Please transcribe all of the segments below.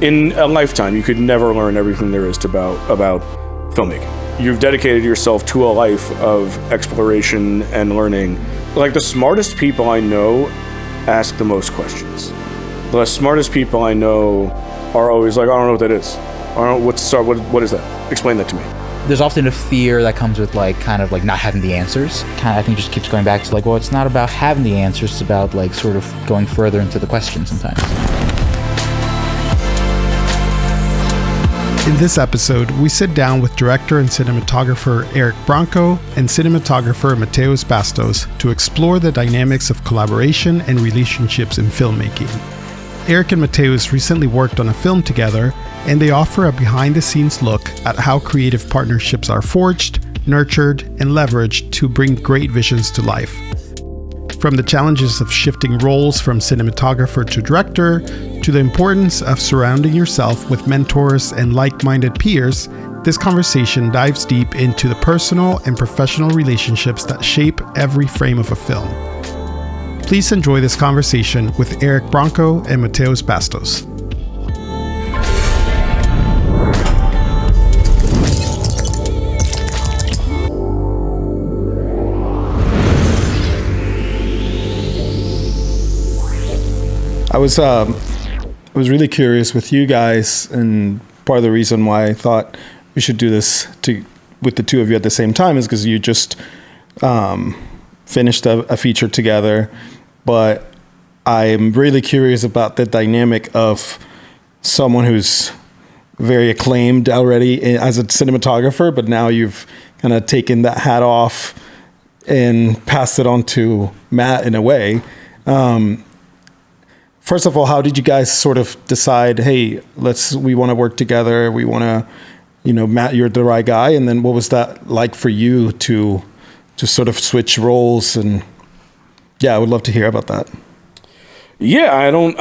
in a lifetime, you could never learn everything there is about filmmaking. You've dedicated yourself to a life of exploration and learning. Like, the smartest people I know ask the most questions. The smartest people I know are always like, I don't know what that is. I don't know what is that? Explain that to me. There's often a fear that comes with like kind of like not having the answers. Kind of, I think, just keeps going back to like, well, it's not about having the answers, it's about like sort of going further into the question sometimes. In this episode, we sit down with director and cinematographer Eric Branco and cinematographer Matheus Bastos to explore the dynamics of collaboration and relationships in filmmaking. Eric and Matheus recently worked on a film together, and they offer a behind-the-scenes look at how creative partnerships are forged, nurtured, and leveraged to bring great visions to life. From the challenges of shifting roles from cinematographer to director, to the importance of surrounding yourself with mentors and like-minded peers, this conversation dives deep into the personal and professional relationships that shape every frame of a film. Please enjoy this conversation with Eric Branco and Matheus Bastos. I was really curious with you guys, and part of the reason why I thought we should do this with the two of you at the same time is because you just finished a feature together. But I'm really curious about the dynamic of someone who's very acclaimed already as a cinematographer, but now you've kind of taken that hat off and passed it on to Matt in a way. First of all, how did you guys sort of decide, hey, we want to work together, we want to, Matt, you're the right guy, and then what was that like for you to sort of switch roles? And yeah, I would love to hear about that. Yeah, I don't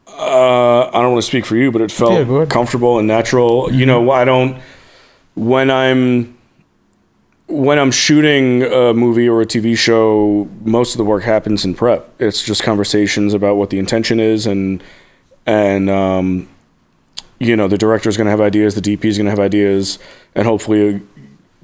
want to speak for you, but it felt comfortable and natural. Mm-hmm. When I'm shooting a movie or a TV show, most of the work happens in prep. It's just conversations about what the intention is, and the director's going to have ideas, the DP is going to have ideas, and hopefully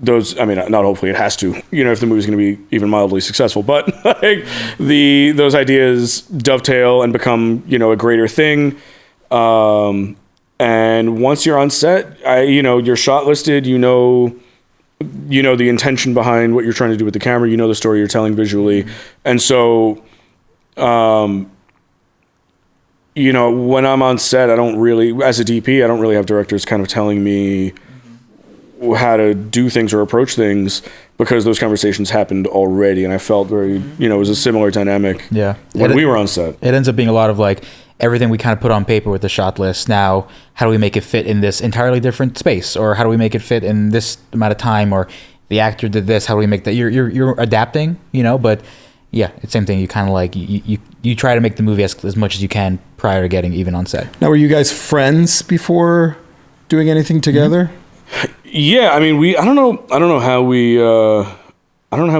not hopefully, it has to, if the movie's going to be even mildly successful, but like those ideas dovetail and become, a greater thing. And once you're on set, you're shot listed, the intention behind what you're trying to do with the camera, the story you're telling visually. And so, when I'm on set, as a DP, I don't really have directors kind of telling me how to do things or approach things, because those conversations happened already. And I felt very, it was a similar dynamic when we were on set. It ends up being a lot of like, everything we kind of put on paper with the shot list. Now, how do we make it fit in this entirely different space? Or how do we make it fit in this amount of time? Or the actor did this, how do we make that? You're adapting, but yeah, it's the same thing. You kind of like, you try to make the movie as much as you can prior to getting even on set. Now, were you guys friends before doing anything together? Mm-hmm. Yeah, I don't know how we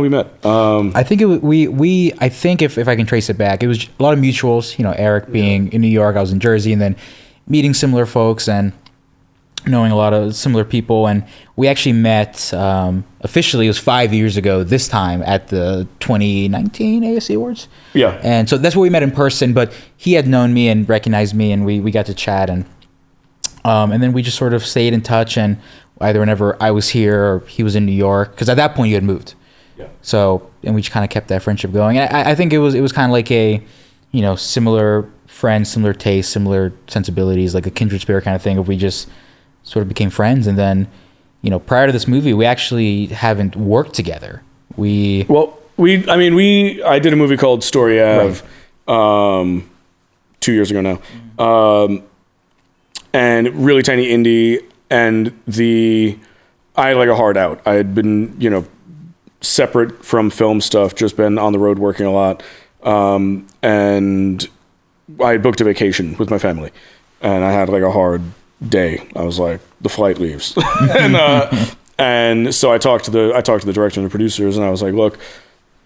met. I think I think if I can trace it back, it was a lot of mutuals, Eric being in New York, I was in Jersey, and then meeting similar folks and knowing a lot of similar people. And we actually met, officially, it was 5 years ago this time at the 2019 ASC Awards. Yeah. And so that's where we met in person, but he had known me and recognized me, and we got to chat, and then we just sort of stayed in touch, and either whenever I was here or he was in New York, because at that point you had moved. Yeah. So, and we just kind of kept that friendship going. And I think it was kind of like a, similar friends, similar tastes, similar sensibilities, like a kindred spirit kind of thing. If we just sort of became friends, and then, prior to this movie, we actually haven't worked together. I did a movie called Story Ave, 2 years ago now, and really tiny indie, and I had like a hard out. I had been, separate from film stuff, just been on the road working a lot. And I booked a vacation with my family, and I had like a hard day. I was like, the flight leaves. And so I talked to the director and the producers, and I was like, look,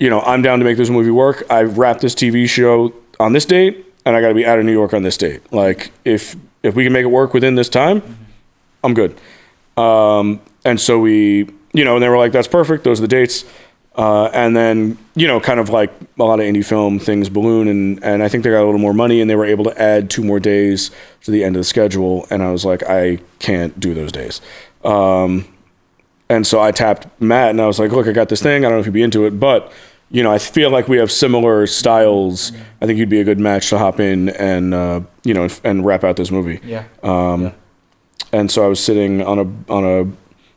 I'm down to make this movie work. I wrapped this TV show on this date, and I got to be out of New York on this date. Like, if we can make it work within this time, I'm good. And so we, you know, and they were like, that's perfect. Those are the dates. And then, you know, kind of like a lot of indie film things balloon, and I think they got a little more money, and they were able to add 2 more days to the end of the schedule. And I was like, I can't do those days. And so I tapped Matt, and I was like, look, I got this thing. I don't know if you'd be into it, but, you know, I feel like we have similar styles. I think you'd be a good match to hop in and, you know, and wrap out this movie. Yeah. And so I was sitting on a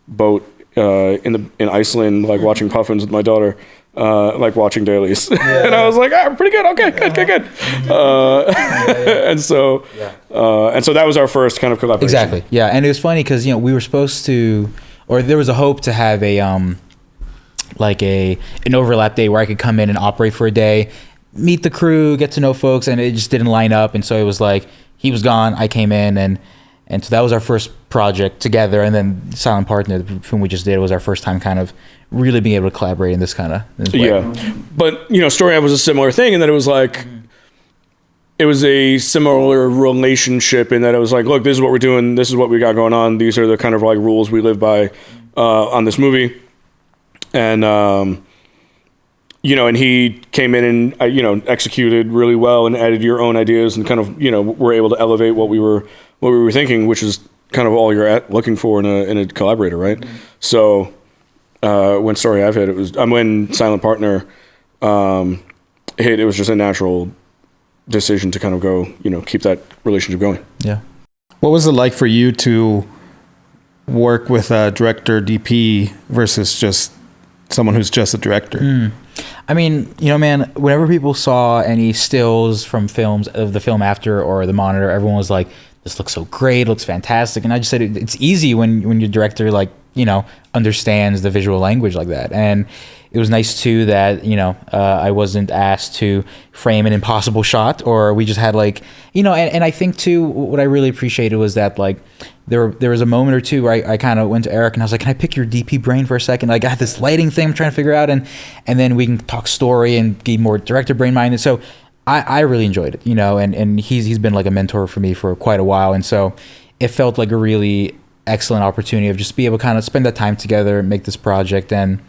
boat in Iceland, like watching puffins with my daughter, like watching dailies. And I was like, pretty good. Okay, good. And so that was our first kind of collaboration. Exactly. Yeah. And it was funny because, you know, we were supposed to, or there was a hope to have an overlap day where I could come in and operate for a day, meet the crew, get to know folks, and it just didn't line up. And so it was like, he was gone, I came in, and so that was our first project together. And then Silent Partner, the film we just did, was our first time kind of really being able to collaborate in this way. Yeah. But, you know, Story Eye was a similar thing in that it was like, it was a similar relationship in that it was like, look, this is what we're doing. This is what we got going on. These are the kind of like rules we live by on this movie. And, you know, and he came in and, you know, executed really well and added your own ideas and kind of, you know, were able to elevate what we were thinking, which is kind of all you're looking for in a collaborator, right? Mm-hmm. So when Story I've hit, when Silent Partner hit, it was just a natural decision to kind of go, you know, keep that relationship going. Yeah. What was it like for you to work with a director, DP, versus just someone who's just a director? I mean, you know, man, whenever people saw any stills from films of the film after or the monitor, everyone was like, this looks so great, looks fantastic. And I just said, it's easy when your director, like, you know, understands the visual language like that. And it was nice too that, you know, I wasn't asked to frame an impossible shot, or we just had like, you know, and I think too, what I really appreciated was that, like, there was a moment or two where I kind of went to Eric and I was like, can I pick your DP brain for a second? Like, I got this lighting thing I'm trying to figure out, and then we can talk story and get more director brain minded. So I really enjoyed it, you know, and he's been like a mentor for me for quite a while. And so it felt like a really excellent opportunity of just be able to kind of spend that time together and make this project. And,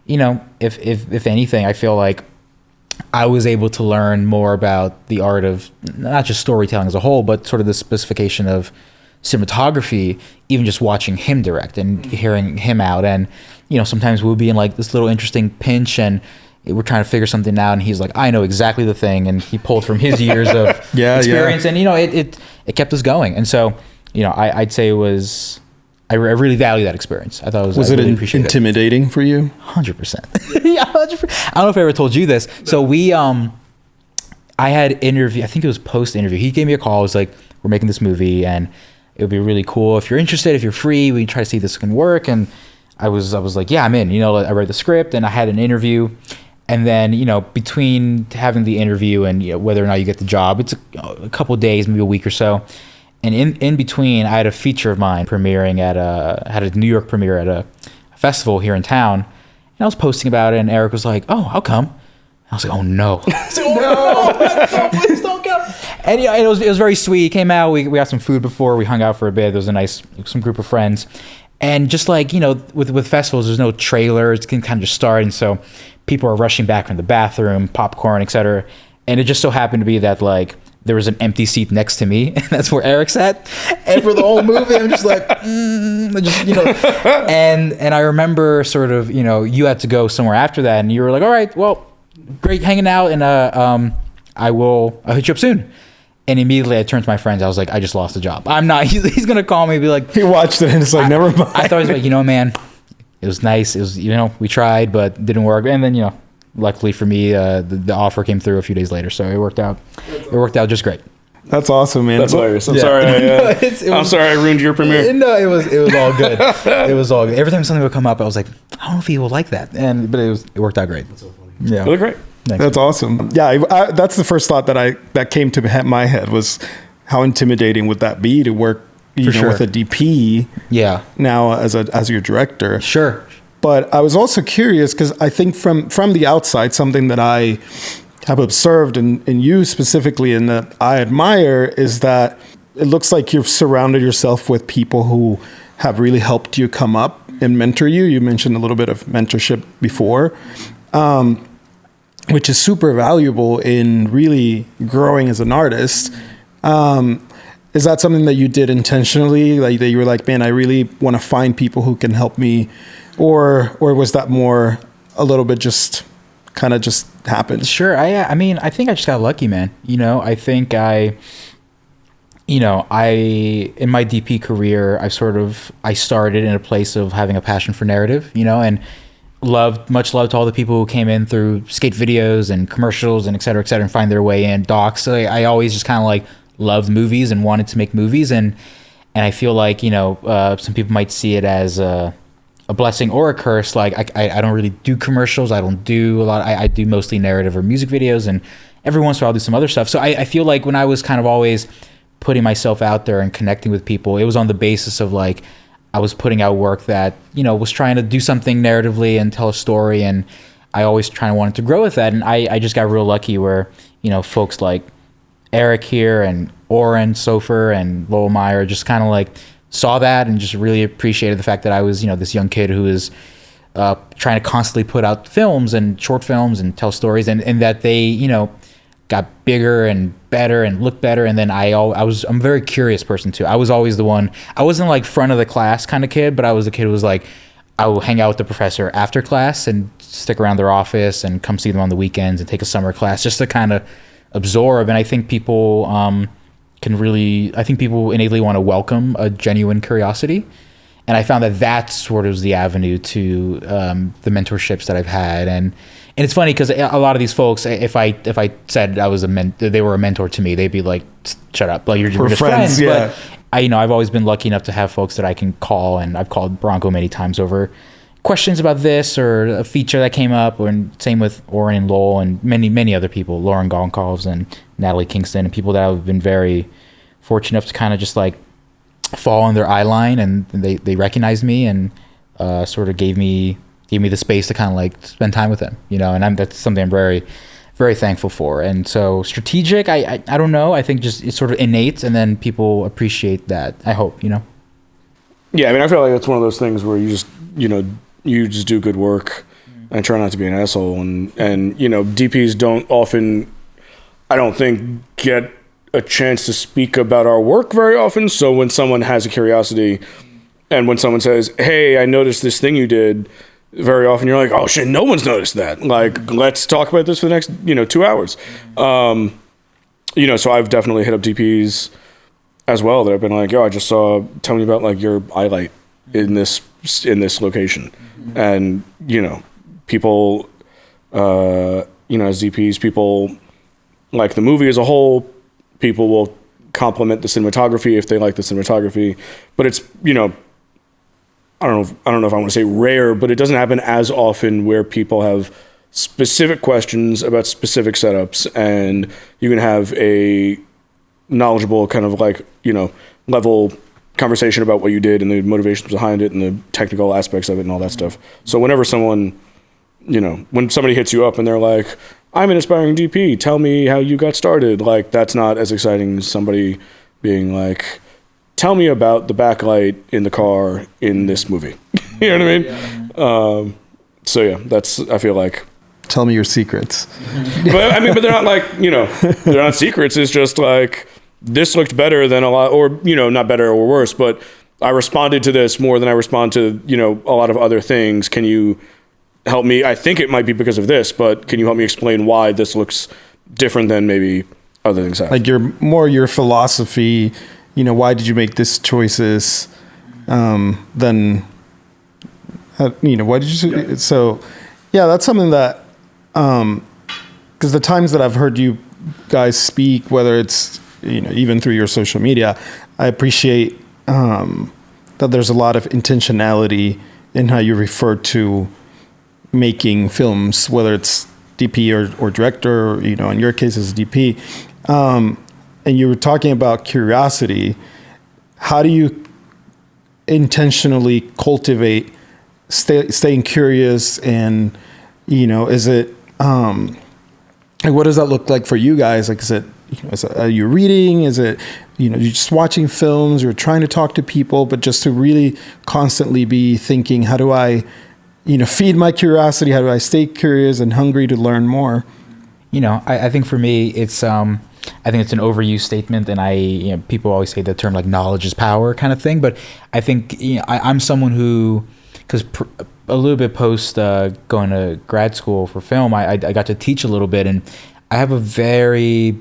you know, if anything, I feel like I was able to learn more about the art of not just storytelling as a whole, but sort of the specification of cinematography, even just watching him direct and hearing him out. And, you know, sometimes we'll be in like this little interesting pinch and we're trying to figure something out, and he's like, I know exactly the thing, and he pulled from his years of experience. And, you know, it kept us going. And so, you know, I'd say it was, I really value that experience. I thought was I it really appreciated intimidating for you? 100%. Yeah, 100%. I don't know if I ever told you this. So we, I had interview, I think it was post interview. He gave me a call. It was like, we're making this movie and it would be really cool if you're interested, if you're free, we can try to see if this can work. And I was like, yeah, I'm in. You know, I read the script and I had an interview. And then, you know, between having the interview and, you know, whether or not you get the job, it's a couple of days, maybe a week or so. And in between, I had a feature of mine premiering had a New York premiere at a festival here in town. And I was posting about it, and Eric was like, oh, how come? I was like, oh no. No, please don't go. And, you know, it was very sweet. He came out, we got some food before, we hung out for a bit. There was some group of friends. And just like, you know, with festivals, there's no trailer. It can kind of just start. And so people are rushing back from the bathroom, popcorn, etc. And it just so happened to be that, like, there was an empty seat next to me, and that's where Eric sat. And for the whole movie, I'm just like, just, you know. And I remember sort of, you know, you had to go somewhere after that, and you were like, all right, well, great hanging out, and I'll hit you up soon. And immediately I turned to my friends. I was like, I just lost a job. I'm not. He's gonna call me and be like, he watched it and it's like, never mind. I thought he was like, you know, man, it was nice. It was, you know, we tried, but didn't work. And then, you know, luckily for me, the offer came through a few days later, so it worked out. It worked out just great. That's awesome, man. That's hilarious. I'm sorry. I'm sorry I ruined your premiere. No, it was all good. It was all good. Every time something would come up, I was like, I don't know if he will like that, but it worked out great. That's so funny. Yeah, really great. Thanks. That's awesome. Yeah, that's the first thought that came to my head was how intimidating would that be to work, you know, with a DP. Yeah. Now as your director. Sure. But I was also curious because I think from the outside, something that I have observed in you specifically, and that I admire, is that it looks like you've surrounded yourself with people who have really helped you come up and mentor you. You mentioned a little bit of mentorship before, which is super valuable in really growing as an artist. Is that something that you did intentionally? Like that you were like, man, I really want to find people who can help me, or was that more a little bit just kind of just happened? Sure. I mean, I think I just got lucky, man. I think in my DP career, I started in a place of having a passion for narrative, and much love to all the people who came in through skate videos and commercials and et cetera, and find their way in docs. So I always just kind of like loved movies and wanted to make movies. And I feel like, some people might see it as a blessing or a curse. Like I don't really do commercials. I don't do a lot. I do mostly narrative or music videos, and every once in a while I'll do some other stuff. So I feel like when I was kind of always putting myself out there and connecting with people, it was on the basis of like, I was putting out work that, was trying to do something narratively and tell a story. And I always wanted to grow with that. And I just got real lucky where, folks like Eric here and Oren Sofer and Lowell Meyer just kind of like saw that and just really appreciated the fact that I was, this young kid who is trying to constantly put out films and short films and tell stories, and that they, got bigger and better and looked better. And then I'm a very curious person too. I was always the one, I wasn't like front of the class kind of kid, but I was the kid who was like, I will hang out with the professor after class and stick around their office and come see them on the weekends and take a summer class just to kind of absorb. And I think people people innately want to welcome a genuine curiosity. And I found that that sort of was the avenue to the mentorships that I've had. And it's funny because a lot of these folks, if I said I was they were a mentor to me, they'd be like, "Shut up! Like you're just friends." Yeah. But I've always been lucky enough to have folks that I can call, and I've called Branco many times over questions about this or a feature that came up, or same with Oren and Lowell and many other people, Lauren Gonkalves and Natalie Kingston, and people that I've been very fortunate enough to kind of just like fall on their eye line, and they recognized me and sort of gave me the space to kind of like spend time with them, and that's something I'm very, very thankful for. And so strategic, I don't know, I think just it's sort of innate, and then people appreciate that, I hope. Yeah, I mean, I feel like that's one of those things where you just you just do good work and try not to be an asshole, and DPs don't often, I don't think, get a chance to speak about our work very often. So when someone has a curiosity, and when someone says, "Hey, I noticed this thing you did," very often you're like, "Oh shit, no one's noticed that. Like, let's talk about this for the next 2 hours." So I've definitely hit up DPs as well that have been like, "Yo, I just saw. Tell me about like your highlight in this location," and people, as DPs, people like the movie as a whole. People will compliment the cinematography if they like the cinematography, but it's I don't know if I want to say rare, but it doesn't happen as often where people have specific questions about specific setups, and you can have a knowledgeable kind of like level conversation about what you did and the motivations behind it and the technical aspects of it and all that stuff. So whenever someone, when somebody hits you up and they're like, "I'm an aspiring DP, tell me how you got started," like that's not as exciting as somebody being like, "Tell me about the backlight in the car in this movie." You know what I mean? Yeah. So yeah, that's, I feel like. Tell me your secrets. But they're not like, they're not secrets. It's just like, this looked better than a lot, or, not better or worse, but I responded to this more than I respond to, a lot of other things. Can you help me? I think it might be because of this, but can you help me explain why this looks different than maybe other things have? Like your philosophy, why did you make this choices? Then, why did you? Yeah. So, yeah, that's something that, because the times that I've heard you guys speak, whether it's even through your social media, I appreciate that there's a lot of intentionality in how you refer to making films, whether it's DP or director, or, in your case as DP. And you were talking about curiosity. How do you intentionally cultivate staying curious? And, is it, Like, what does that look like for you guys? Like, are you reading? Is it, you're just watching films, you're trying to talk to people, but just to really constantly be thinking, how do I, feed my curiosity? How do I stay curious and hungry to learn more? I think for me, it's, I think it's an overused statement, and people always say the term like knowledge is power kind of thing. But I think, I'm someone who, because a little bit post going to grad school for film, I got to teach a little bit, and I have a very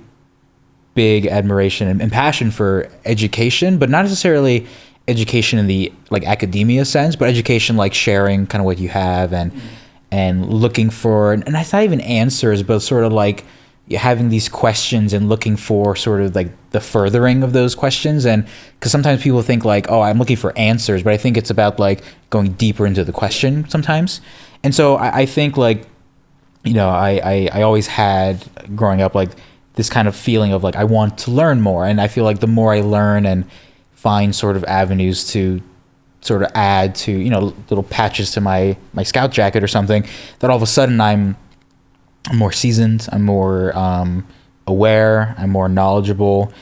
big admiration and passion for education, but not necessarily education in the like academia sense, but education like sharing kind of what you have and looking for, and it's not even answers, but sort of like having these questions and looking for sort of like the furthering of those questions. And because sometimes people think like, oh, I'm looking for answers, but I think it's about like going deeper into the question sometimes. And so I think like, I always had growing up like this kind of feeling of like I want to learn more, and I feel like the more I learn and find sort of avenues to sort of add to little patches to my scout jacket or something, that all of a sudden I'm more seasoned, I'm more aware, I'm more knowledgeable.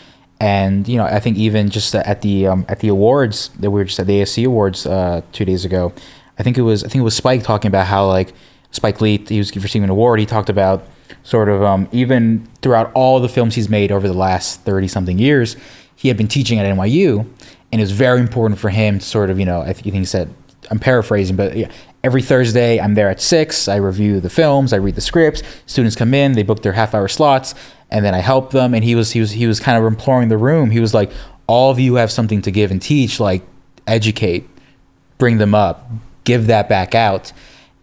And I think even just at the awards that we were just at the ASC awards 2 days ago, I think it was Spike talking about how like Spike Lee, he was receiving an award. He talked about sort of even throughout all the films he's made over the last 30 something years, he had been teaching at NYU, and it was very important for him to sort of, I think he said, I'm paraphrasing, but every Thursday I'm there at 6, I review the films, I read the scripts, students come in, they book their half-hour slots, and then I help them. And he was kind of imploring the room. He was like, all of you have something to give and teach, like educate, bring them up, give that back out.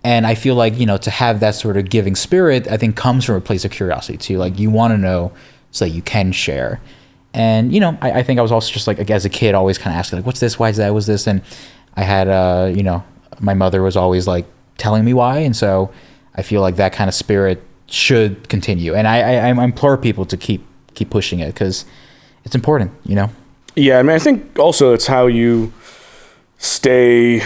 And I feel like, to have that sort of giving spirit, I think comes from a place of curiosity too. Like you want to know so that you can share. And, I think I was also just like as a kid, always kind of asking like, what's this? Why is that? What's this? And I had, my mother was always like telling me why. And so I feel like that kind of spirit should continue. And I implore people to keep pushing it because it's important, Yeah. I mean, I think also it's how you stay,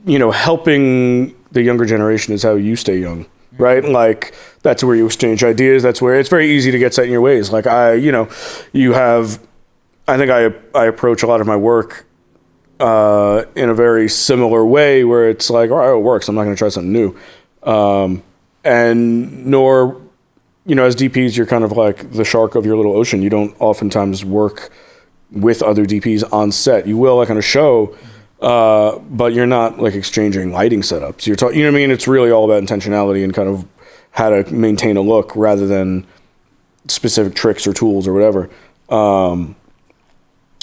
helping the younger generation is how you stay young, right? Like that's where you exchange ideas. That's where it's very easy to get set in your ways. Like I think I approach a lot of my work in a very similar way where it's like, all right, it works. I'm not going to try something new. And nor, as DPs, you're kind of like the shark of your little ocean. You don't oftentimes work with other DPs on set. You will like on a show, but you're not like exchanging lighting setups. You're talking, it's really all about intentionality and kind of how to maintain a look rather than specific tricks or tools or whatever.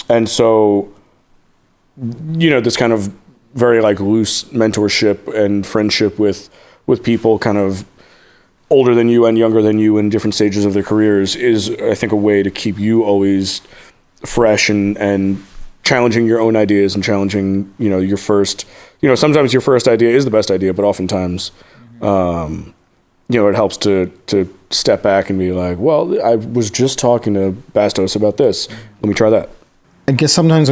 And so, this kind of very like loose mentorship and friendship with people kind of older than you and younger than you in different stages of their careers is, I think, a way to keep you always fresh and challenging your own ideas and challenging, your first, sometimes your first idea is the best idea, but oftentimes, it helps to step back and be like, well, I was just talking to Bastos about this. Let me try that. I guess sometimes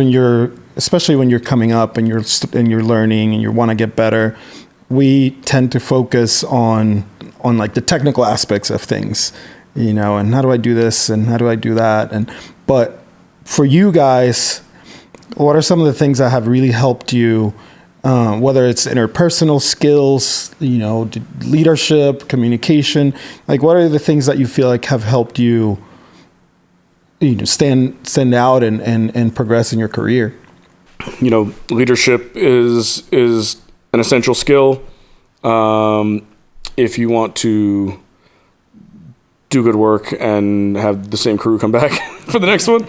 especially when you're coming up and you're learning and you want to get better, we tend to focus on like the technical aspects of things, and how do I do this and how do I do that? But for you guys, what are some of the things that have really helped you, whether it's interpersonal skills, leadership, communication, like what are the things that you feel like have helped you, stand out and progress in your career? Leadership is an essential skill. If you want to do good work and have the same crew come back for the next one.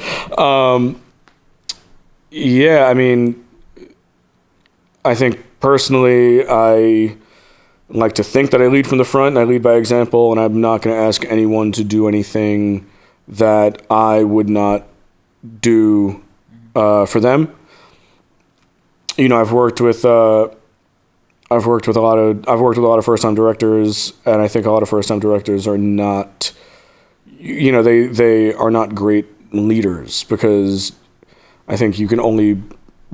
Yeah, I mean, I think personally, I like to think that I lead from the front and I lead by example, and I'm not going to ask anyone to do anything that I would not do for them. I've worked with a lot of first-time directors, and I think a lot of first-time directors are not, they are not great leaders, because I think you can only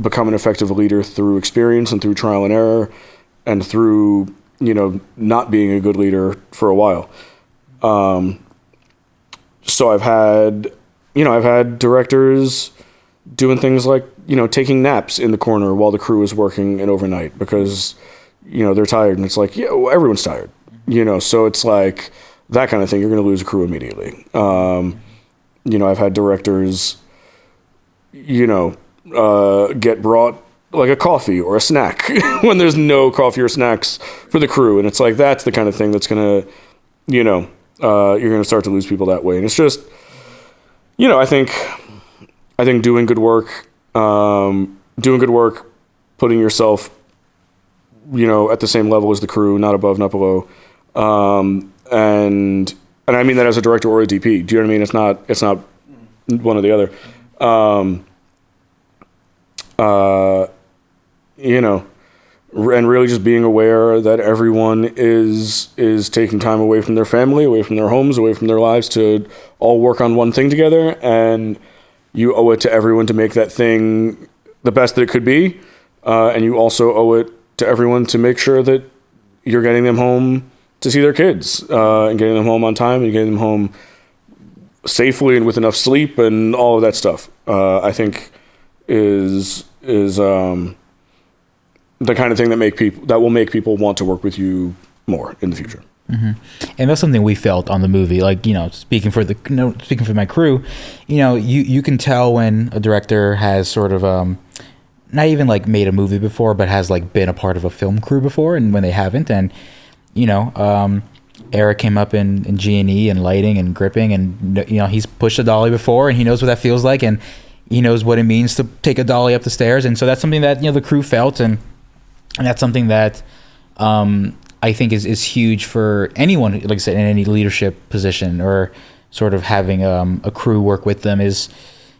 become an effective leader through experience and through trial and error and through not being a good leader for a while. So I've had directors doing things like, taking naps in the corner while the crew is working an overnight because, they're tired, and it's like, yeah, well, everyone's tired, so it's like that kind of thing. You're going to lose a crew immediately. I've had directors, get brought like a coffee or a snack when there's no coffee or snacks for the crew. And it's like, that's the kind of thing that's going to, you're going to start to lose people that way. And it's just, I think doing good work, putting yourself, at the same level as the crew, not above, not below. And I mean that as a director or a DP. Do you know what I mean? It's not one or the other. And really just being aware that everyone is taking time away from their family, away from their homes, away from their lives to all work on one thing together. And you owe it to everyone to make that thing the best that it could be. And you also owe it to everyone to make sure that you're getting them home to see their kids, and getting them home on time and getting them home safely and with enough sleep and all of that stuff. I think is the kind of thing that will make people want to work with you more in the future. Mm-hmm. And that's something we felt on the movie. Like, speaking for my crew, you can tell when a director has sort of not even like made a movie before, but has like been a part of a film crew before, and when they haven't. And Eric came up in G&E and lighting and gripping, and he's pushed a dolly before, and he knows what that feels like, and he knows what it means to take a dolly up the stairs. And so that's something that the crew felt, and that's something that I think is huge for anyone, like I said, in any leadership position, or sort of having a crew work with them, is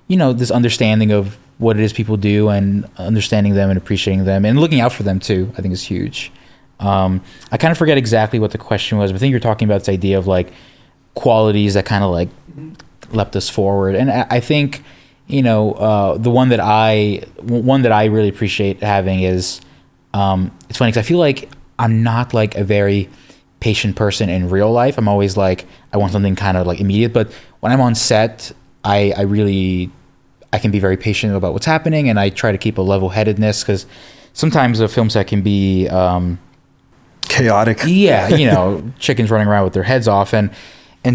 this understanding of what it is people do, and understanding them and appreciating them and looking out for them too, I think is huge. I kind of forget exactly what the question was, but I think you're talking about this idea of like qualities that kind of like leapt us forward. And I think, the one that I really appreciate having is, it's funny because I feel like I'm not like a very patient person in real life. I'm always like, I want something kind of like immediate, but when I'm on set, I can be very patient about what's happening, and I try to keep a level-headedness, because sometimes a film set can be chaotic. Yeah, chickens running around with their heads off, and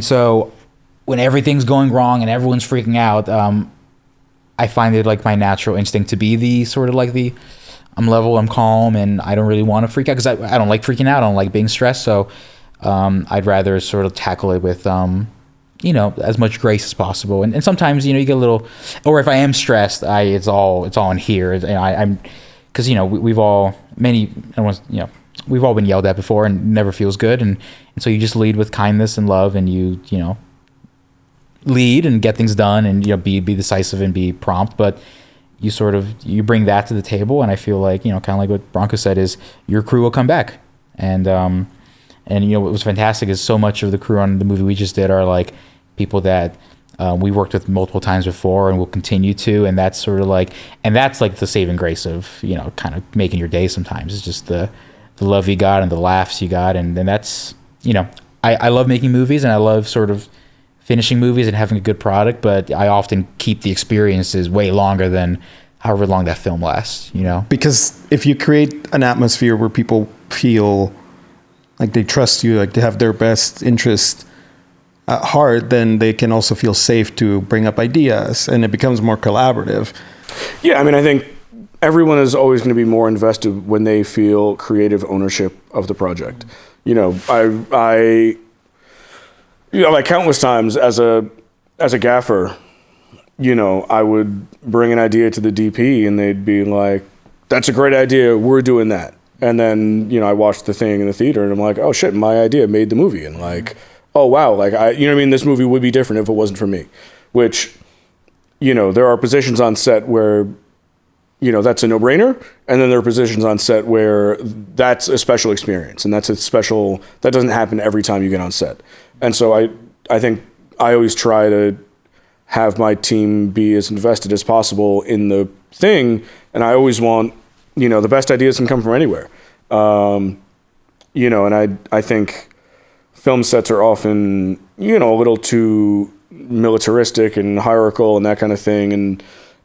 so when everything's going wrong and everyone's freaking out, I find it like my natural instinct to be the sort of like I'm level, I'm calm, and I don't really want to freak out, because I don't like freaking out. I don't like being stressed, so I'd rather sort of tackle it with as much grace as possible. And sometimes you get a little, or if I am stressed, it's all in here. I'm because we've all we've all been yelled at before, and it never feels good, and so you just lead with kindness and love, and you lead and get things done, and be decisive and be prompt, but you bring that to the table. And I feel like kind of like what Branco said, is your crew will come back. And what was fantastic is so much of the crew on the movie we just did are like people that we worked with multiple times before and will continue to, and that's sort of like, and that's like the saving grace of kind of making your day sometimes. It's just the love you got and the laughs you got, and that's I love making movies, and I love sort of finishing movies and having a good product, but I often keep the experiences way longer than however long that film lasts, Because if you create an atmosphere where people feel like they trust you, like they have their best interest at heart, then they can also feel safe to bring up ideas, and it becomes more collaborative. Yeah, I mean, I think everyone is always going to be more invested when they feel creative ownership of the project. Like countless times as a gaffer, I would bring an idea to the DP, and they'd be like, "That's a great idea. We're doing that." And then, I watched the thing in the theater, and I'm like, "Oh shit, my idea made the movie." And like, "Oh wow, like this movie would be different if it wasn't for me." Which, there are positions on set where, that's a no-brainer, and then there are positions on set where that's a special experience, and that doesn't happen every time you get on set. And so I think I always try to have my team be as invested as possible in the thing, and I always want, the best ideas can come from anywhere. and I think film sets are often, a little too militaristic and hierarchical and that kind of thing.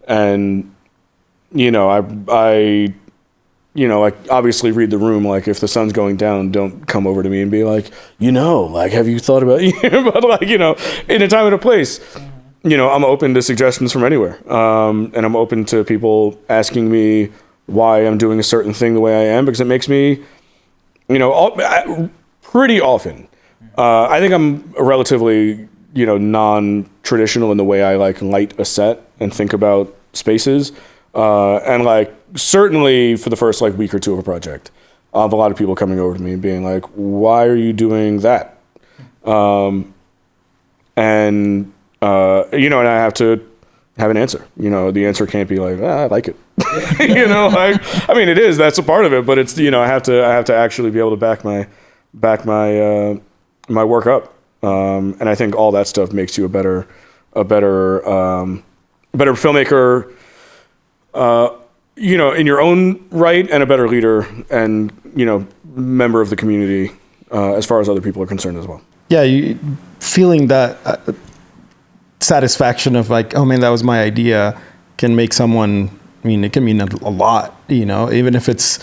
And I obviously read the room. Like, if the sun's going down, don't come over to me and be like, have you thought about but like, in a time and a place, I'm open to suggestions from anywhere. And I'm open to people asking me why I'm doing a certain thing the way I am, because it makes me, pretty often, I think I'm relatively, non-traditional in the way I like light a set and think about spaces. And like, certainly for the first like week or two of a project, I have a lot of people coming over to me and being like, why are you doing that? And I have to have an answer. The answer can't be like, I like it. I mean, it is, that's a part of it, but it's, I have to actually be able to back my work up. And I think all that stuff makes you a better filmmaker, in your own right, and a better leader and, member of the community, as far as other people are concerned as well. Yeah. You feeling that satisfaction of like, oh man, that was my idea, can make someone, it can mean a lot, even if it's,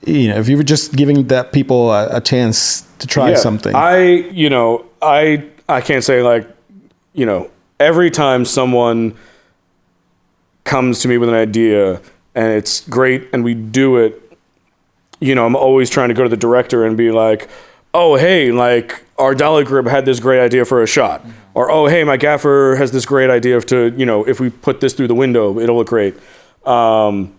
if you were just giving that people a chance to try something. I can't say like, every time someone comes to me with an idea and it's great and we do it, I'm always trying to go to the director and be like, oh, hey, like our dolly grip had this great idea for a shot. Or, oh, hey, my gaffer has this great idea if we put this through the window, it'll look great. So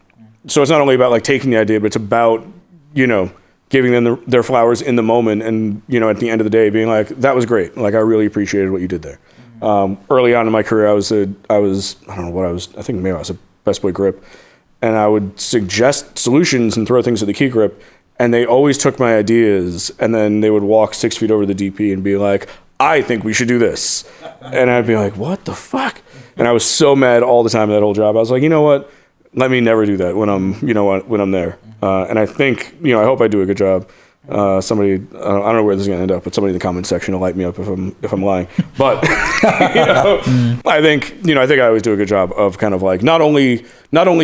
it's not only about like taking the idea, but it's about, giving them their flowers in the moment. And, at the end of the day being like, that was great. Like, I really appreciated what you did there. Early on in my career, I think maybe I was a best boy grip, and I would suggest solutions and throw things at the key grip. And they always took my ideas, and then they would walk 6 feet over to the DP and be like, I think we should do this. And I'd be like, what the fuck? And I was so mad all the time in that whole job. I was like, you know what? Let me never do that when I'm there. And I think, I hope I do a good job. Somebody, I don't know where this is going to end up, but somebody in the comment section will light me up if I'm lying. But I think I always do a good job of kind of like not only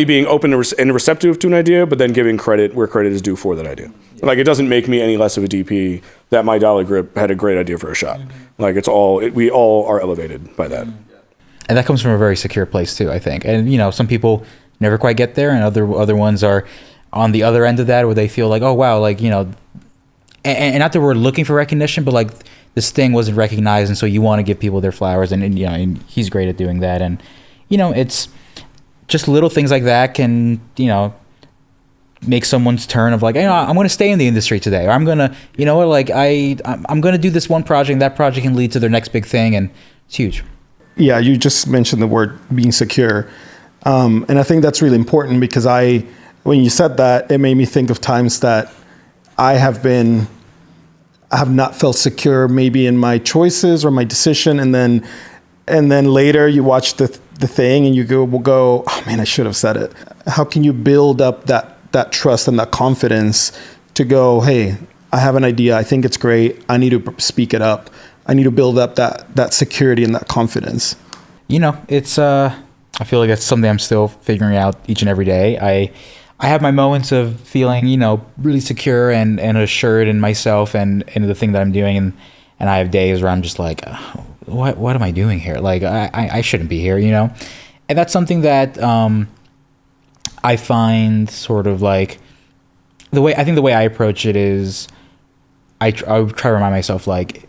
being open and receptive to an idea, but then giving credit where credit is due for that idea. Like, it doesn't make me any less of a DP that my dolly grip had a great idea for a shot. Like, we all are elevated by that. And that comes from a very secure place too, I think. And some people never quite get there, and other ones are on the other end of that, where they feel like, oh wow, like and not that we're looking for recognition, but like this thing wasn't recognized, and so you want to give people their flowers, and and he's great at doing that. And it's just little things like that can make someone's turn of like, I'm going to stay in the industry today, or I'm going to I'm going to do this one project, and that project can lead to their next big thing, and it's huge. Yeah, you just mentioned the word being secure, and I think that's really important, because when you said that, it made me think of times that I have not felt secure maybe in my choices or my decision, and then later you watch the thing and you go, oh man, I should have said it. How can you build up that trust and that confidence to go, hey, I have an idea, I think it's great, I need to speak it up, I need to build up that security and that confidence? It's I feel like that's something I'm still figuring out each and every day. I have my moments of feeling, really secure and assured in myself and in the thing that I'm doing. And I have days where I'm just like, oh, what am I doing here? Like, I shouldn't be here, And that's something that I find sort of like the way I approach it is I try to remind myself, like,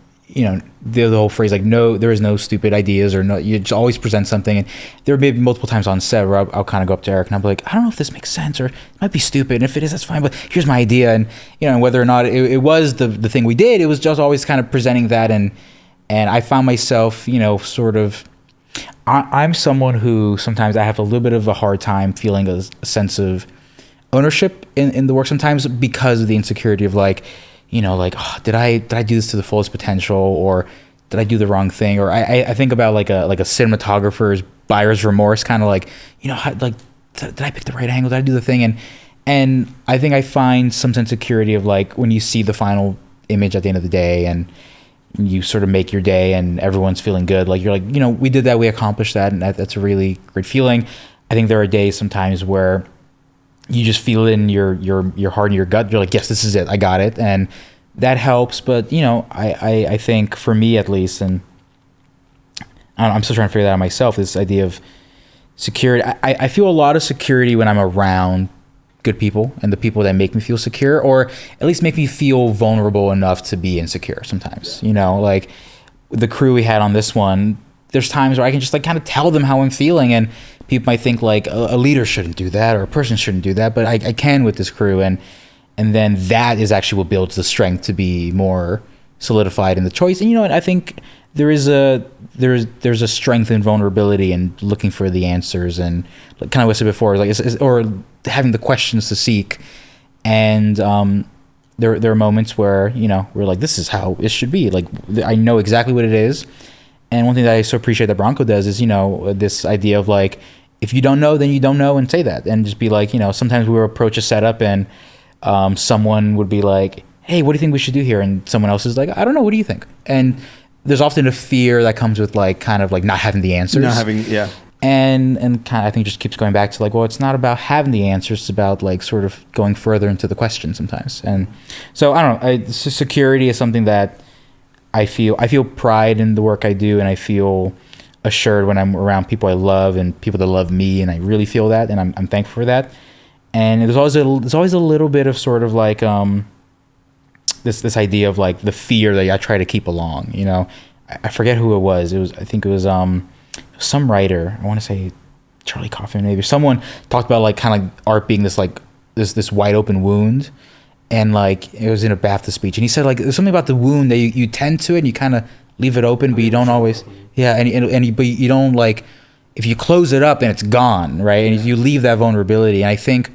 the whole phrase, like, no, there is no stupid ideas, or no, you just always present something. And there may be multiple times on set where I'll kind of go up to Eric and I'll be like, I don't know if this makes sense, or it might be stupid. And if it is, that's fine, but here's my idea. And whether or not it was the thing we did, it was just always kind of presenting that. And I found myself, sort of, I'm someone who sometimes I have a little bit of a hard time feeling a sense of ownership in the work sometimes, because of the insecurity of like, oh, did I do this to the fullest potential, or did I do the wrong thing? Or I think about like a cinematographer's buyer's remorse, kind of like, did I pick the right angle? Did I do the thing? And And I think I find some sense of security of like when you see the final image at the end of the day and you sort of make your day and everyone's feeling good. Like you're like, you know, we did that, we accomplished that, and that's a really great feeling. I think there are days sometimes where you just feel it in your heart and your gut. You're like, yes, this is it. I got it. And that helps. But, you know, I think for me at least, and I'm still trying to figure that out myself, this idea of security. I feel a lot of security when I'm around good people and the people that make me feel secure, or at least make me feel vulnerable enough to be insecure sometimes. You know, like the crew we had on this one, there's times where I can just like kind of tell them how I'm feeling, and people might think like a leader shouldn't do that or a person shouldn't do that, but I can with this crew, and then that is actually what builds the strength to be more solidified in the choice. And you know what, I think there's a strength in vulnerability and looking for the answers, and like kind of what I said before, like or having the questions to seek. And there are moments where, you know, we're like, this is how it should be. Like I know exactly what it is. And one thing that I so appreciate that Branco does is, you know, this idea of like, if you don't know, then you don't know, and say that, and just be like, you know, sometimes we would approach a setup and someone would be like, hey, what do you think we should do here? And someone else is like, I don't know, what do you think? And there's often a fear that comes with like kind of like not having the answers. And kind of, I think just keeps going back to like, well, it's not about having the answers, it's about like sort of going further into the question sometimes. And so I don't know, security is something that I feel pride in the work I do, and I feel assured when I'm around people I love and people that love me, and I really feel that, and I'm thankful for that. And there's always a little bit of sort of like this idea of like the fear that I try to keep along. You know, I forget who it was. I think it was some writer. I want to say Charlie Kaufman maybe. Someone talked about like kind of art being this like this wide open wound. And like it was in a BAFTA speech, and he said like there's something about the wound that you tend to it and you kind of leave it open, but you don't always. Yeah, but you don't like, if you close it up and it's gone, right? And you leave that vulnerability. And I think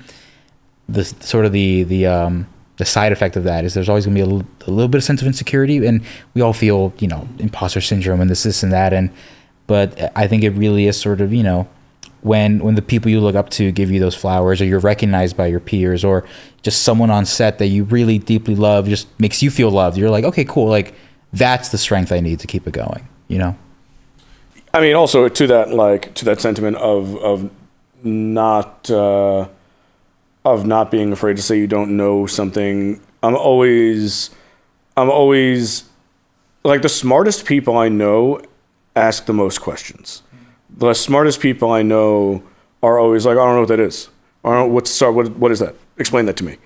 the sort of the side effect of that is there's always gonna be a little bit of sense of insecurity, and we all feel, you know, imposter syndrome and this and that. But I think it really is sort of, you know, when the people you look up to give you those flowers, or you're recognized by your peers, or just someone on set that you really deeply love just makes you feel loved. You're like, okay, cool. Like that's the strength I need to keep it going, you know? I mean, also to that sentiment of not being afraid to say you don't know something. I'm always like, the smartest people I know ask the most questions. The smartest people I know are always like, I don't know what that is. I don't know what is that? Explain that to me.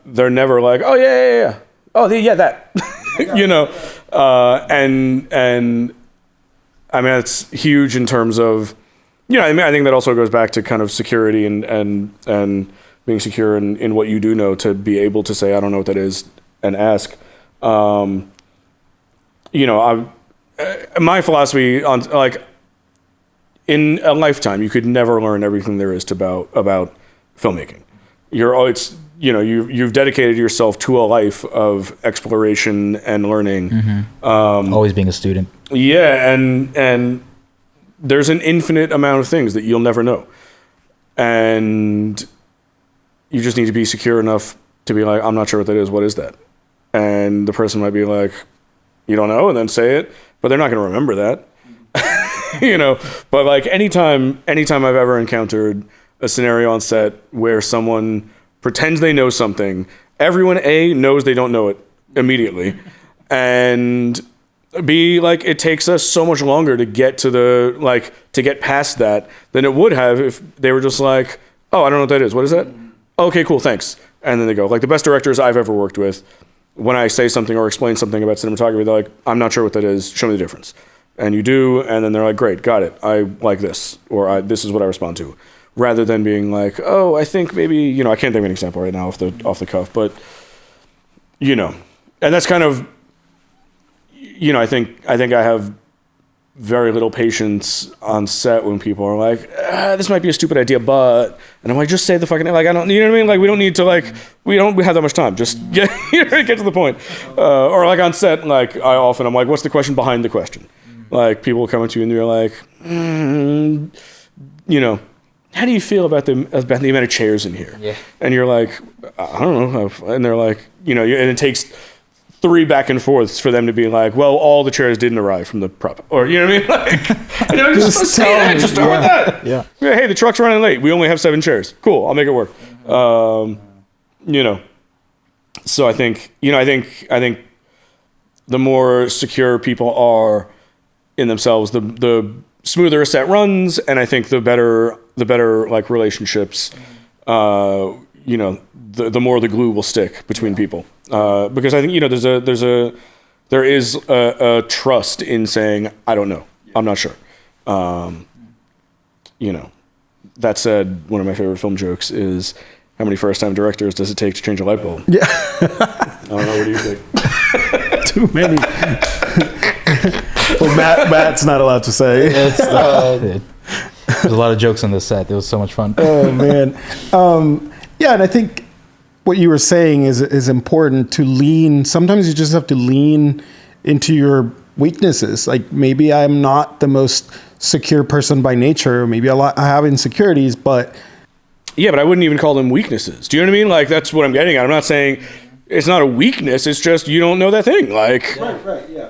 They're never like, oh yeah. Oh yeah, that. You know, and I mean, it's huge in terms of, you know, I mean, I think that also goes back to kind of security and being secure in what you do know, to be able to say, I don't know what that is, and ask. You know, my philosophy on like, in a lifetime, you could never learn everything there is about filmmaking. You've dedicated yourself to a life of exploration and learning. Mm-hmm. Always being a student. Yeah, and there's an infinite amount of things that you'll never know, and you just need to be secure enough to be like, I'm not sure what that is. What is that? And the person might be like, you don't know, and then say it, but they're not going to remember that. You know, but like anytime I've ever encountered a scenario on set where someone pretends they know something, everyone A, knows they don't know it immediately, and B, like, it takes us so much longer to get to get past that than it would have if they were just like, oh, I don't know what that is. What is that? Okay, cool, thanks. And then they go. Like, the best directors I've ever worked with, when I say something or explain something about cinematography, they're like, I'm not sure what that is. Show me the difference. And you do, and then they're like, great, got it. I like this, or this is what I respond to. Rather than being like, oh, I think maybe, you know, I can't think of an example right now off the cuff, but, you know, and that's kind of, you know, I think I have very little patience on set when people are like, this might be a stupid idea, but, and I'm like, just say the fucking, like, I don't, you know what I mean? Like, we don't need to, like, we have that much time. Just get to the point. Or like on set, like, I'm like, what's the question behind the question? Like, people will come up to you and you're like, you know, how do you feel about the amount of chairs in here? Yeah. And you're like, I don't know. And they're like, and it takes 3 back and forths for them to be like, well, all the chairs didn't arrive from the prep, or you know what I mean? Like, just say that, just start with that. Yeah. Hey, the truck's running late. We only have 7 chairs. Cool, I'll make it work. So I think the more secure people are in themselves, the smoother a set runs, and I think the better like relationships. The more the glue will stick between people. Because I think there is a trust in saying, I don't know, I'm not sure. That said, one of my favorite film jokes is, how many first-time directors does it take to change a light bulb? Yeah. I don't know. What do you think? Too many. Well, Matt's not allowed to say. There's a lot of jokes on this set. It was so much fun. Oh man. Yeah, and I think what you were saying is important to lean. Sometimes you just have to lean into your weaknesses. Like, maybe I'm not the most secure person by nature. Maybe I have insecurities, but yeah, but I wouldn't even call them weaknesses. Do you know what I mean? Like, that's what I'm getting at. I'm not saying it's not a weakness. It's just you don't know that thing. Like, right, yeah.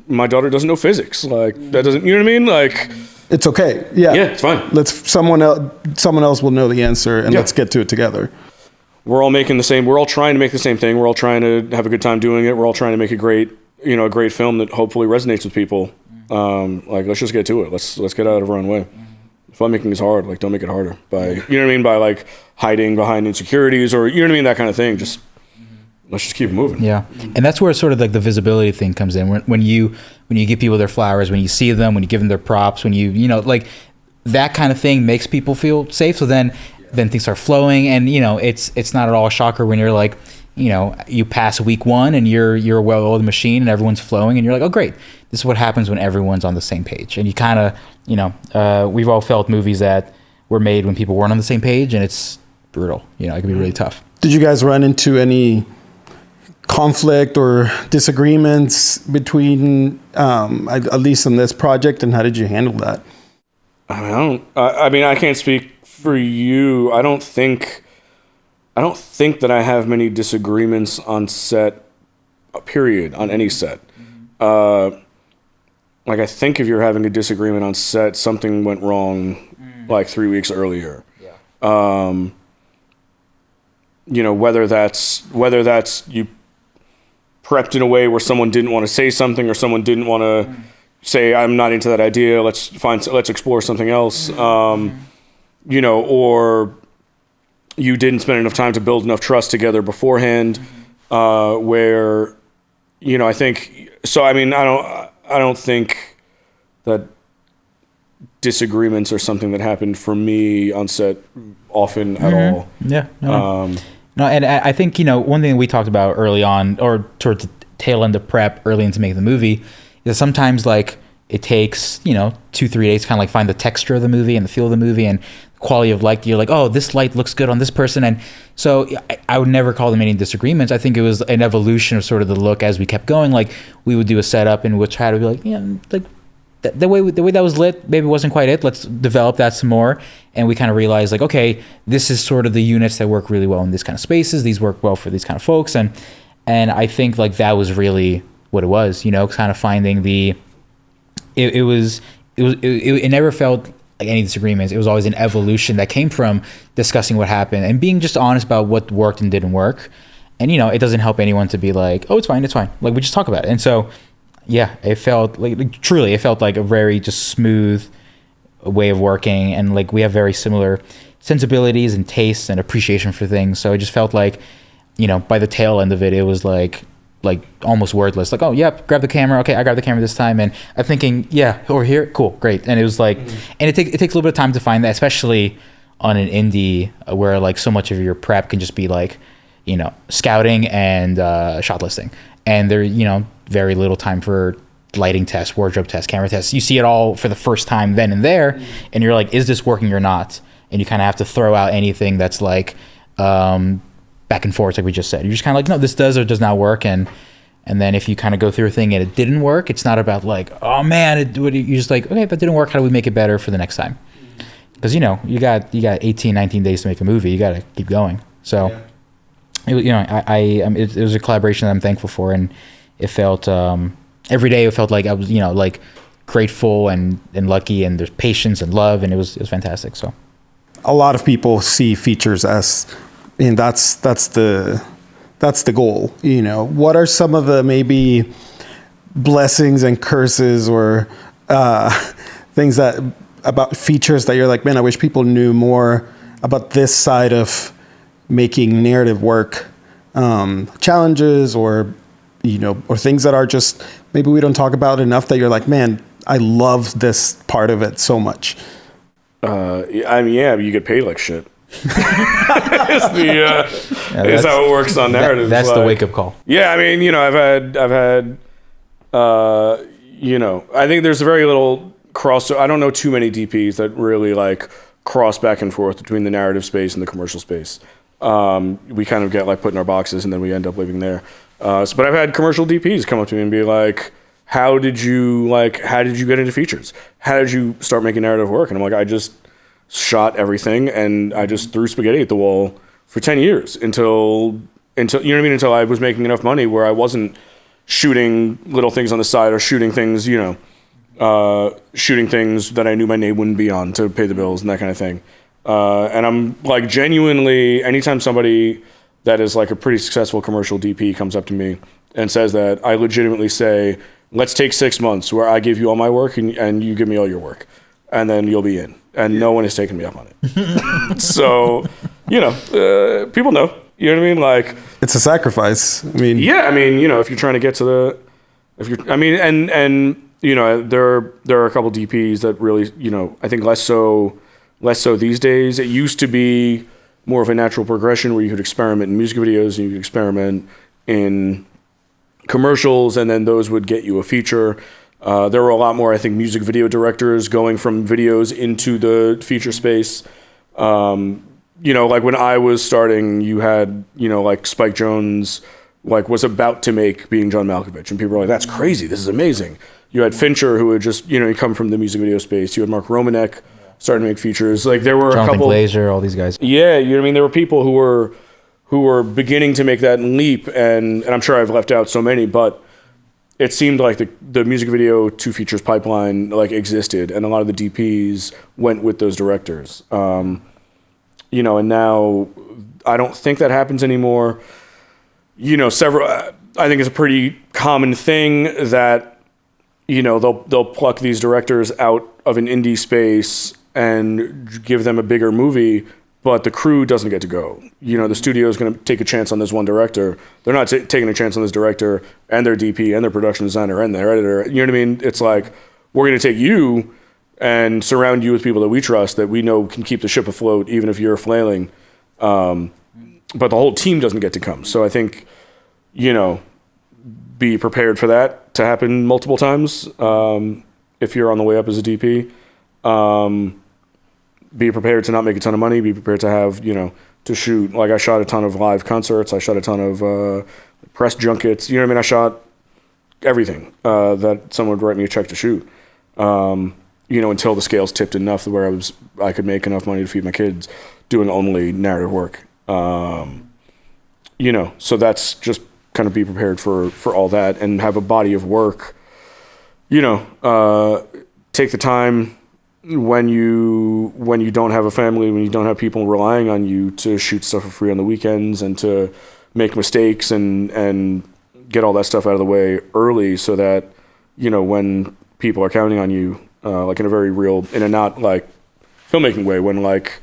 My daughter doesn't know physics. Like, that doesn't. You know what I mean? Like, it's okay. Yeah, it's fine. Someone else will know the answer, and let's get to it together. We're all trying to make the same thing. We're all trying to have a good time doing it. We're all trying to make a great film that hopefully resonates with people. Let's just get to it. Let's get out of our own way. Filmmaking is hard. Like, don't make it harder by by like hiding behind insecurities or that kind of thing. Just let's just keep moving. Yeah, and that's where sort of like the visibility thing comes in. When you give people their flowers, when you see them, when you give them their props, when like that kind of thing makes people feel safe. So then things start flowing, and it's not at all a shocker when you're like, you pass week 1 and you're a well-oiled machine and everyone's flowing, and you're like, oh great, this is what happens when everyone's on the same page. And you kind of we've all felt movies that were made when people weren't on the same page, and it's brutal. It can be really tough. Did you guys run into any conflict or disagreements between at least in this project, and how did you handle that? I can't speak for you. I don't think that I have many disagreements on set, period, on any set. I think if you're having a disagreement on set, something went wrong like 3 weeks earlier. Yeah. Whether that's you prepped in a way where someone didn't want to say something, or someone didn't want to say, I'm not into that idea, let's explore something else. Or you didn't spend enough time to build enough trust together beforehand, where, I think, so, I don't think that disagreements are something that happened for me on set often at all. Yeah. No, and I think, one thing we talked about early on, or towards the tail end of prep, early into making the movie, is that sometimes like it takes, 2-3 days to kind of like find the texture of the movie and the feel of the movie and quality of light. You're like, oh, this light looks good on this person. And so I would never call them any disagreements. I think it was an evolution of sort of the look as we kept going. Like, we would do a setup and we'd try to be like, the way that was lit maybe wasn't quite it. Let's develop that some more. And we kind of realized, like, okay, this is sort of the units that work really well in this kind of spaces. These work well for these kind of folks. And I think like that was really what it was, kind of finding it never felt like any disagreements. It was always an evolution that came from discussing what happened and being just honest about what worked and didn't work. And, it doesn't help anyone to be like, oh, it's fine. Like, we just talk about it. And so, yeah, it felt like truly, it felt like a very just smooth way of working. And like, we have very similar sensibilities and tastes and appreciation for things. So it just felt like, by the tail end of it, it was like almost wordless. Like, oh, yep, grab the camera. Okay, I grabbed the camera this time. And I'm thinking, yeah, over here, cool, great. And it was like, and it takes a little bit of time to find that, especially on an indie where like so much of your prep can just be like, scouting and shot listing. And there, very little time for lighting tests, wardrobe tests, camera tests. You see it all for the first time then and there. And you're like, is this working or not? And you kind of have to throw out anything that's like, back and forth, like we just said. You're just kind of like, no, this does or does not work. And then if you kind of go through a thing and it didn't work, it's not about like, oh man, you're just like, okay, if that didn't work, how do we make it better for the next time? because you know you got 18, 19 days to make a movie. You got to keep going. So, it was a collaboration that I'm thankful for, and it felt every day it felt like I was like grateful and lucky, and there's patience and love, and it was fantastic. So, a lot of people see features as, and that's the goal. You know, what are some of the maybe blessings and curses or things that about features that you're like, man, I wish people knew more about this side of making narrative work, challenges or or things that are just maybe we don't talk about enough that you're like, man, I love this part of it so much. I mean, yeah, you get paid like shit. Is how it works on narrative. That's like, the wake up call. Yeah, I mean, I've had I think there's very little cross. I don't know too many DPs that really like cross back and forth between the narrative space and the commercial space. We kind of get like put in our boxes and then we end up living there. But I've had commercial DPs come up to me and be like, how did you get into features? How did you start making narrative work? And I'm like, I just shot everything and I just threw spaghetti at the wall for 10 years until you know what I mean? Until I was making enough money where I wasn't shooting little things on the side or shooting things, shooting things that I knew my name wouldn't be on to pay the bills and that kind of thing. And I'm like genuinely, anytime somebody that is like a pretty successful commercial DP comes up to me and says that, I legitimately say, let's take 6 months where I give you all my work and you give me all your work and then you'll be in. And no one has taken me up on it. So, people know, you know what I mean? Like, it's a sacrifice. I mean, yeah, I mean, if you're trying to get to there are a couple DPs that really, I think less so these days. It used to be more of a natural progression where you could experiment in music videos and you could experiment in commercials, and then those would get you a feature. There were a lot more, I think, music video directors going from videos into the feature space. Like when I was starting, you had, like Spike Jonze, like was about to make Being John Malkovich, and people were like, that's crazy, this is amazing. You had Fincher, who had just, he come from the music video space. You had Mark Romanek starting to make features. Like there were Jonathan a couple, Glazer, all these guys. Yeah, you know what I mean? There were people who were beginning to make that leap, and I'm sure I've left out so many, but it seemed like the music video to features pipeline like existed, and a lot of the DPs went with those directors. And now I don't think that happens anymore. I think it's a pretty common thing that, they'll pluck these directors out of an indie space and give them a bigger movie, but the crew doesn't get to go. The studio is going to take a chance on this one director. They're not taking a chance on this director and their DP and their production designer and their editor. You know what I mean? It's like, we're going to take you and surround you with people that we trust, that we know can keep the ship afloat, even if you're flailing. But the whole team doesn't get to come. So I think, be prepared for that to happen multiple times. If you're on the way up as a DP, be prepared to not make a ton of money, be prepared to have, to shoot. Like I shot a ton of live concerts. I shot a ton of press junkets. You know what I mean? I shot everything that someone would write me a check to shoot. Until the scales tipped enough where I could make enough money to feed my kids doing only narrative work. So that's just kind of be prepared for all that and have a body of work. Take the time when you don't have a family, when you don't have people relying on you to shoot stuff for free on the weekends and to make mistakes and get all that stuff out of the way early, so that when people are counting on you, like in a very real, in a not like filmmaking way, when like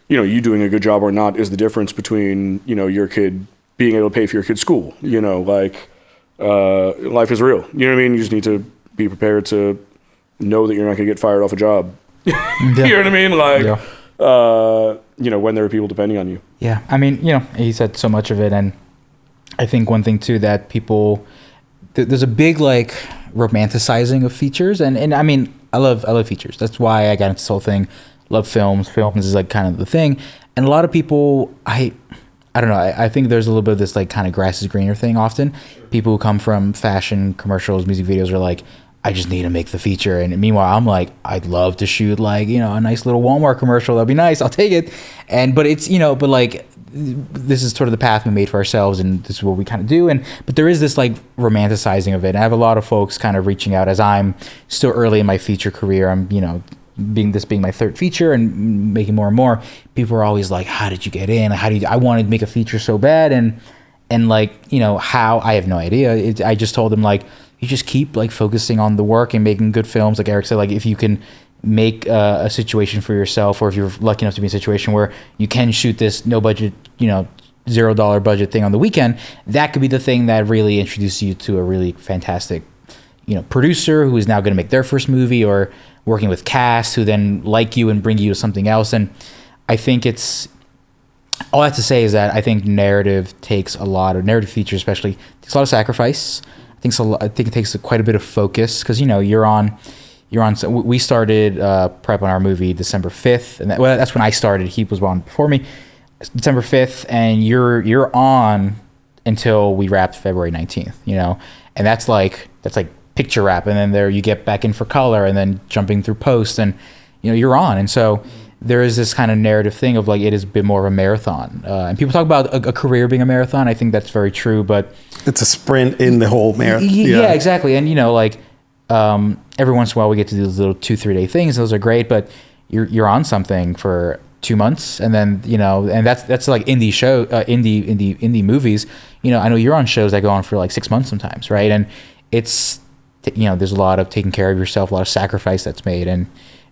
you doing a good job or not is the difference between your kid being able to pay for your kid's school. Life is real. You know what I mean? You just need to be prepared to know that you're not going to get fired off a job. Yeah. You know what I mean? Like, when there are people depending on you. Yeah. I mean, he said so much of it. And I think one thing too, that people, there's a big like romanticizing of features. And I mean, I love features. That's why I got into this whole thing. Love films. Films is like kind of the thing. And a lot of people, I don't know. I think there's a little bit of this like kind of grass is greener thing often. People who come from fashion, commercials, music videos are like, I just need to make the feature. And meanwhile, I'm like, I'd love to shoot like, you know, a nice little Walmart commercial. That'd be nice. I'll take it. But it's, you know, but like, this is sort of the path we made for ourselves, and this is what we kind of do. But there is this like romanticizing of it. And I have a lot of folks kind of reaching out as I'm still early in my feature career. I'm, you know, being my third feature and making more and more. People are always like, how did you get in? I wanted to make a feature so bad. And like, you know, how, I have no idea. I just told them like, you just keep like focusing on the work and making good films. Like Eric said, like if you can make a situation for yourself, or if you're lucky enough to be in a situation where you can shoot this no budget, you know, $0 budget thing on the weekend, that could be the thing that really introduces you to a really fantastic, you know, producer who is now going to make their first movie, or working with cast who then like you and bring you to something else. And I think it's, all I have to say is that I think narrative features especially, takes a lot of sacrifice. I think it takes quite a bit of focus, because, you know, you're on. We started prep on our movie December 5th, and that's when I started. He was on before me, December 5th, and you're on until we wrapped February 19th. You know, and that's like picture wrap, and then there you get back in for color, and then jumping through post, and you know you're on. And so there is this kind of narrative thing of like, it has been more of a marathon, and people talk about a career being a marathon. I think that's very true, but it's a sprint in the whole marathon. Yeah, exactly. And you know, like every once in a while we get to do those little 2-3 day things. Those are great, but you're on something for 2 months, and then, you know, and that's like indie movies. You know, I know you're on shows that go on for like 6 months sometimes, right? And it's, you know, there's a lot of taking care of yourself, a lot of sacrifice that's made,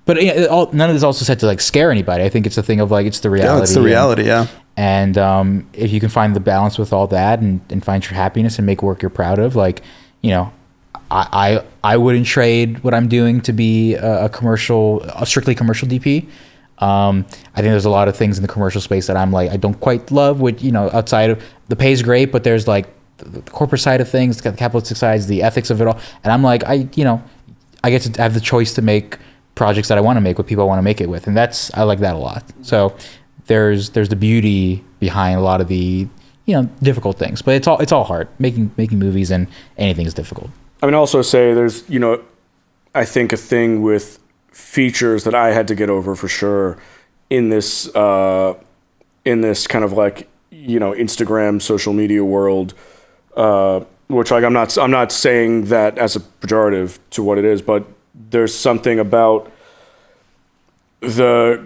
but none of this is also said to like scare anybody. I think it's a thing of like, it's the reality. Yeah, it's the reality, yeah. And if you can find the balance with all that, and find your happiness and make work you're proud of, like, you know, I wouldn't trade what I'm doing to be a strictly commercial DP. I think there's a lot of things in the commercial space that I'm like, I don't quite love, which, you know, outside of the pay is great, but there's like the corporate side of things, the capitalistic sides, the ethics of it all. And I'm like, I get to have the choice to make projects that I want to make with people I want to make it with. And I like that a lot. So there's the beauty behind a lot of the, you know, difficult things, but it's all hard. Making movies and anything is difficult. I mean, also say there's, you know, I think a thing with features that I had to get over for sure in this kind of like, you know, Instagram social media world, which like I'm not saying that as a pejorative to what it is, but there's something about the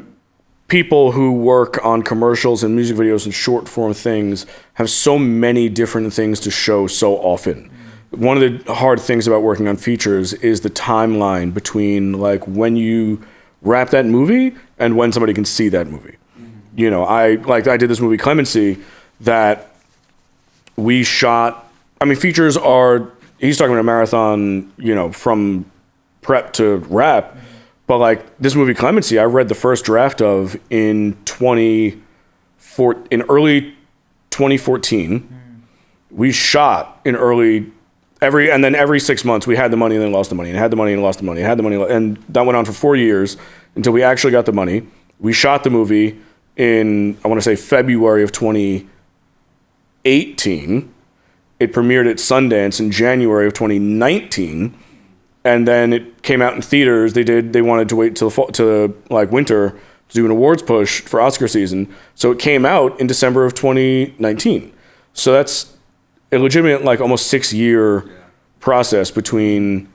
people who work on commercials and music videos and short form things have so many different things to show so often. One of the hard things about working on features is the timeline between like when you wrap that movie and when somebody can see that movie. You know, I did this movie Clemency that we shot. I mean, features are, he's talking about a marathon, you know, from prep to wrap, but like this movie Clemency, I read the first draft of in early 2014. We shot in every 6 months we had the money and then lost the money, and had the money and lost the money, had the money, and that went on for 4 years until we actually got the money. We shot the movie in, I want to say, February of 2018. It premiered at Sundance in January of 2019, and then it came out in theaters. They wanted to wait till like winter to do an awards push for Oscar season, so it came out in December of 2019. So that's a legitimate, like, almost 6-year process between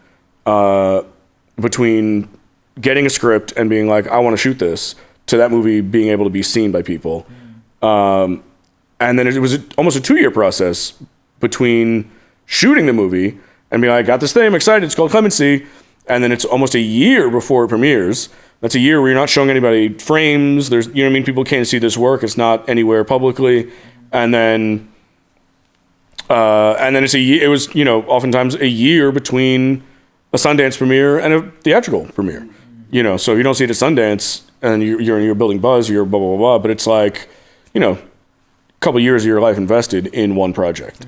getting a script and being like, I want to shoot this, to that movie being able to be seen by people. And then it was almost a 2-year process between shooting the movie and being like, I got this thing, I'm excited, it's called Clemency. And then it's almost a year before it premieres. That's a year where you're not showing anybody frames. There's, you know what I mean? People can't see this work. It's not anywhere publicly. And then it was, you know, oftentimes a year between a Sundance premiere and a theatrical premiere. You know, so if you don't see it at Sundance and you're building buzz, you're blah, blah, blah, blah, but it's like, you know, a couple years of your life invested in one project.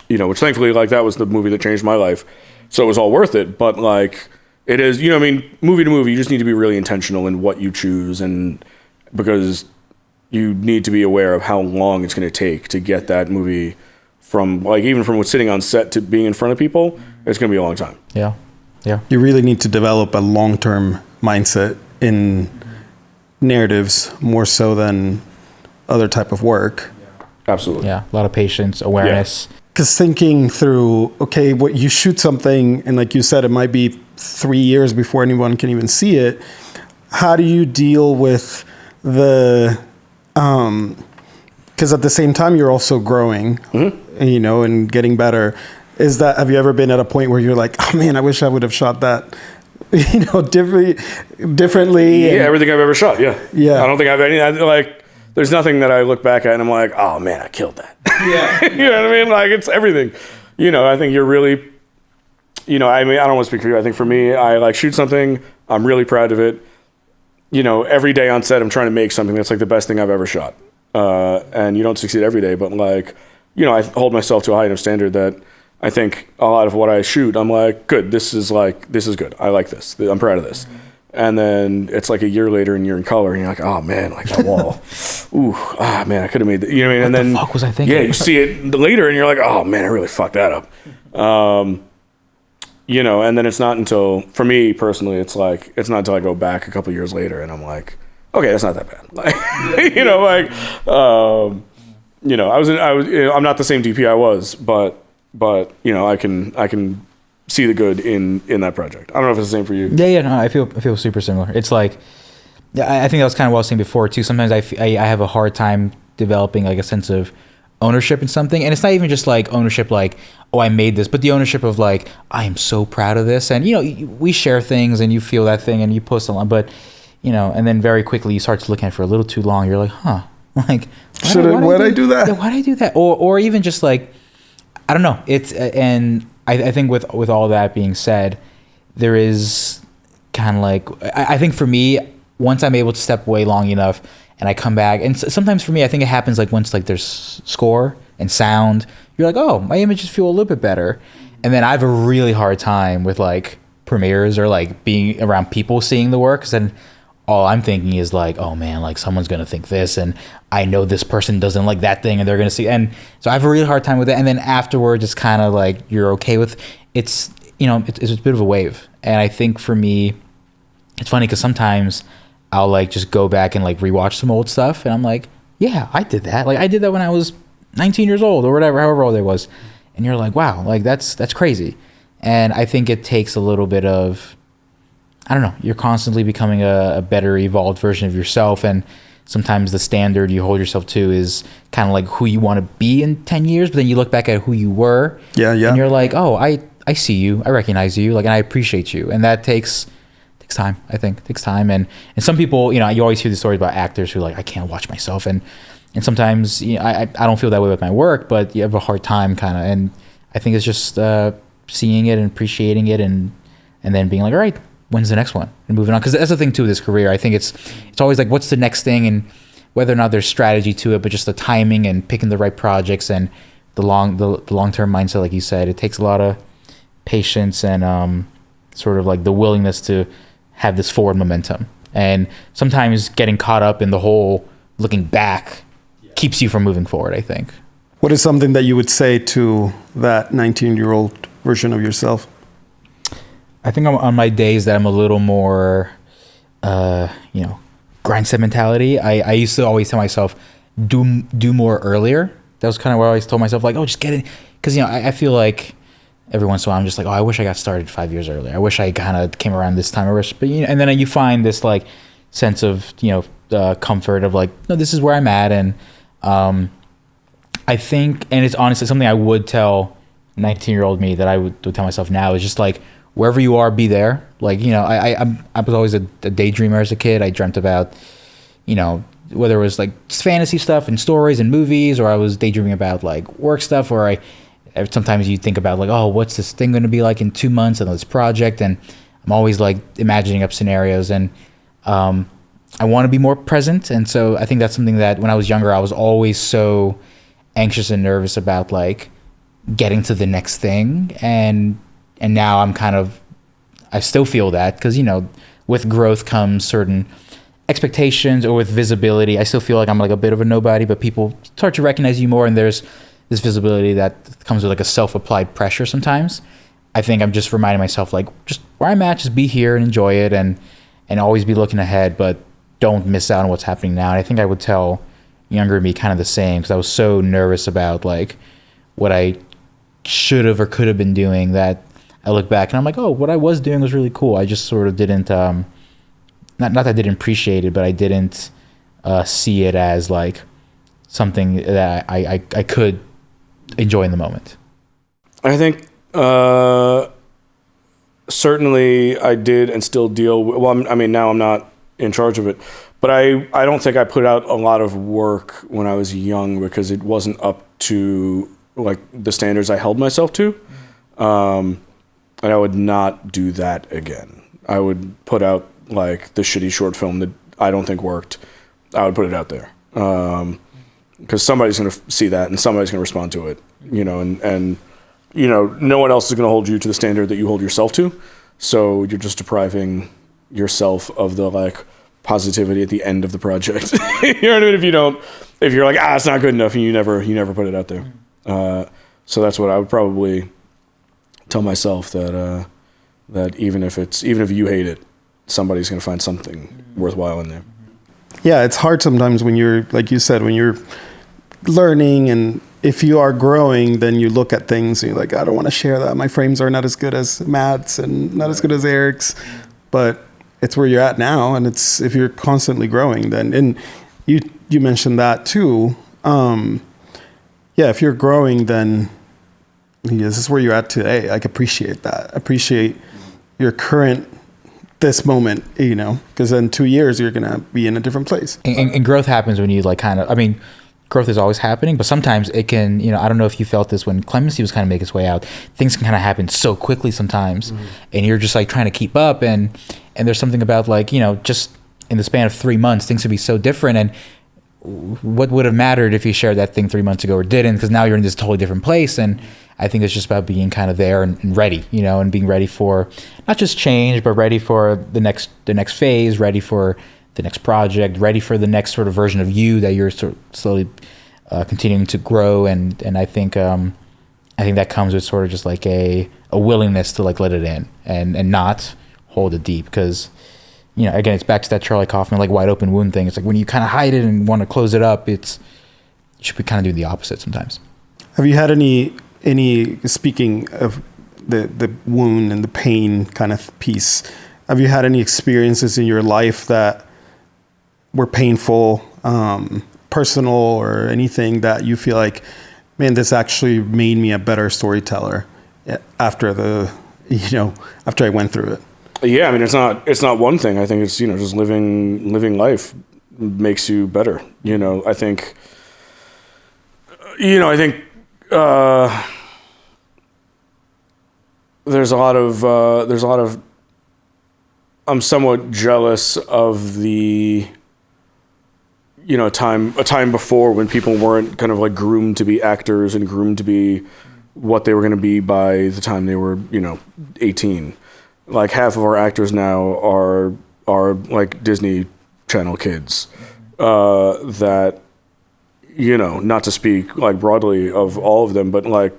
You know, which thankfully, like, that was the movie that changed my life. So it was all worth it. But like, it is, you know, I mean, movie to movie, you just need to be really intentional in what you choose, and because you need to be aware of how long it's going to take to get that movie from like even from sitting on set to being in front of people, it's going to be a long time. Yeah. Yeah. You really need to develop a long-term mindset in narratives more so than other type of work. Absolutely. Yeah. A lot of patience, awareness. Because thinking through, okay, what you shoot something, and like you said, it might be 3 years before anyone can even see it. How do you deal with the, because at the same time you're also growing, you know, and getting better. Have you ever been at a point where you're like, oh man, I wish I would have shot that, you know, differently? Yeah, everything I've ever shot. Yeah. Yeah. I don't think there's nothing that I look back at and I'm like, oh man, I killed that. Yeah. You know what I mean? Like it's everything. You know, I think you're really, you know, I mean, I don't want to speak for you. I think for me, I like shoot something. I'm really proud of it. You know, every day on set, I'm trying to make something that's like the best thing I've ever shot. And you don't succeed every day, but like, you know, I hold myself to a high enough standard that I think a lot of what I shoot, I'm like, good, this is good. I like this. I'm proud of this. And then it's like a year later and you're in color and you're like, oh man, like that wall. Ooh, man, I could have made that. You know what I mean? And then, the fuck was I thinking? Yeah, you see it later and you're like, oh man, I really fucked that up. You know, and then it's not until, for me personally, it's not until I go back a couple of years later and I'm like, okay, that's not that bad. Like, you know, like, you know, I'm not the same DP I was, but you know, I can see the good in that project. I don't know if it's the same for you. Yeah, no, I feel super similar. It's like, I think that was kind of what I was saying before too. Sometimes I have a hard time developing like a sense of ownership in something, and it's not even just like ownership like, oh, I made this, but the ownership of like, I am so proud of this. And you know, we share things and you feel that thing and you post a lot, but you know, and then very quickly you start to look at it for a little too long. You're like, like, why'd I do that? Yeah, why'd I do that? Or even just like, I don't know. It's and I think with all that being said, there is kind of like, I think for me, once I'm able to step away long enough and I come back, and sometimes for me, I think it happens like once like there's score and sound, you're like, oh, my images feel a little bit better. And then I have a really hard time with like premieres or like being around people seeing the work, because then all I'm thinking is like, oh man, like someone's going to think this, and I know this person doesn't like that thing and they're going to see. And so I have a really hard time with it. And then afterwards, it's kind of like, you're okay with it's, you know, it's a bit of a wave. And I think for me, it's funny because sometimes I'll like just go back and like rewatch some old stuff and I'm like, yeah, I did that. Like I did that when I was 19 years old or whatever, however old I was. And you're like, wow, like that's crazy. And I think it takes a little bit of, I don't know, you're constantly becoming a better evolved version of yourself. And sometimes the standard you hold yourself to is kind of like who you want to be in 10 years. But then you look back at who you were. Yeah. And you're like, oh, I see you. I recognize you. Like, and I appreciate you. And that takes time, I think. It takes time. And some people, you know, you always hear the stories about actors who are like, I can't watch myself. And sometimes, you know, I don't feel that way with my work, but you have a hard time kind of. And I think it's just seeing it and appreciating it and then being like, all right, when's the next one, and moving on. Because that's the thing too with this career. I think it's always like, what's the next thing, and whether or not there's strategy to it, but just the timing and picking the right projects and the long-term mindset. Like you said, it takes a lot of patience and sort of like the willingness to have this forward momentum. And sometimes getting caught up in the whole looking back keeps you from moving forward, I think. What is something that you would say to that 19-year-old version of yourself? I think I'm on my days that I'm a little more, you know, grindset mentality. I used to always tell myself, do more earlier. That was kind of what I always told myself, like, oh, just get it. Because, you know, I feel like every once in a while I'm just like, oh, I wish I got started 5 years earlier. I wish I kind of came around this time. But, you know, and then you find this like sense of, you know, comfort of like, no, this is where I'm at. And I think, and it's honestly something I would tell 19-year-old me that I would tell myself now is just like, wherever you are, be there. Like, you know, I was always a daydreamer as a kid. I dreamt about, you know, whether it was like fantasy stuff and stories and movies, or I was daydreaming about like work stuff, or sometimes you think about like, oh, what's this thing going to be like in 2 months and this project. And I'm always like imagining up scenarios, and I want to be more present. And so I think that's something that when I was younger, I was always so anxious and nervous about like getting to the next thing. And now I'm kind of, I still feel that because, you know, with growth comes certain expectations, or with visibility. I still feel like I'm like a bit of a nobody, but people start to recognize you more, and there's this visibility that comes with like a self-applied pressure sometimes. I think I'm just reminding myself, like, just where I'm at, just be here and enjoy it, and always be looking ahead, but don't miss out on what's happening now. And I think I would tell younger me kind of the same, because I was so nervous about like what I should have or could have been doing, that I look back and I'm like, oh, what I was doing was really cool. I just sort of didn't, not that I didn't appreciate it, but I didn't see it as like something that I could enjoy in the moment. I think certainly I did and still deal with, well, I mean, now I'm not in charge of it, but I don't think I put out a lot of work when I was young because it wasn't up to like the standards I held myself to. And I would not do that again. I would put out like the shitty short film that I don't think worked. I would put it out there. Because somebody's going to see that and somebody's going to respond to it, you know, and you know, no one else is going to hold you to the standard that you hold yourself to. So you're just depriving yourself of the like positivity at the end of the project. You know what I mean? If you're like, it's not good enough, and you never put it out there. So that's what I would probably tell myself, that even if you hate it, somebody's going to find something worthwhile in there. Yeah, it's hard sometimes when you're, like you said, when you're learning, and if you are growing, then you look at things and you're like, I don't want to share that. My frames are not as good as Matt's and not as good as Eric's, but it's where you're at now. And it's, if you're constantly growing, then, and you mentioned that too. Yeah, if you're growing, then this is where you're at today. Like, appreciate that. Appreciate your current, this moment, you know, because in 2 years you're going to be in a different place. And growth happens when you like kind of, I mean, growth is always happening, but sometimes it can, you know, I don't know if you felt this when Clemency was kind of making its way out, things can kind of happen so quickly sometimes, and you're just like trying to keep up, and there's something about like, you know, just in the span of 3 months, things could be so different, and what would have mattered if you shared that thing 3 months ago or didn't, because now you're in this totally different place. And I think it's just about being kind of there and ready, you know, and being ready for not just change, but ready for the next phase, ready for the next project, ready for the next sort of version of you that you're sort of slowly continuing to grow. And I think that comes with sort of just like a willingness to like let it in and not hold it deep, because, you know, again, it's back to that Charlie Kaufman like wide open wound thing. It's like when you kind of hide it and want to close it up, you should be kind of doing the opposite sometimes. Have you had any speaking of the wound and the pain kind of piece, have you had any experiences in your life that were painful, personal, or anything that you feel like, man, this actually made me a better storyteller after I went through it? Yeah, I mean, it's not one thing. I think it's, you know, just living life makes you better. You know, I think there's a lot of I'm somewhat jealous of the, you know, a time before when people weren't kind of like groomed to be actors and groomed to be what they were going to be by the time they were, you know, 18. Like half of our actors now are like Disney Channel kids, that, you know, not to speak like broadly of all of them, but like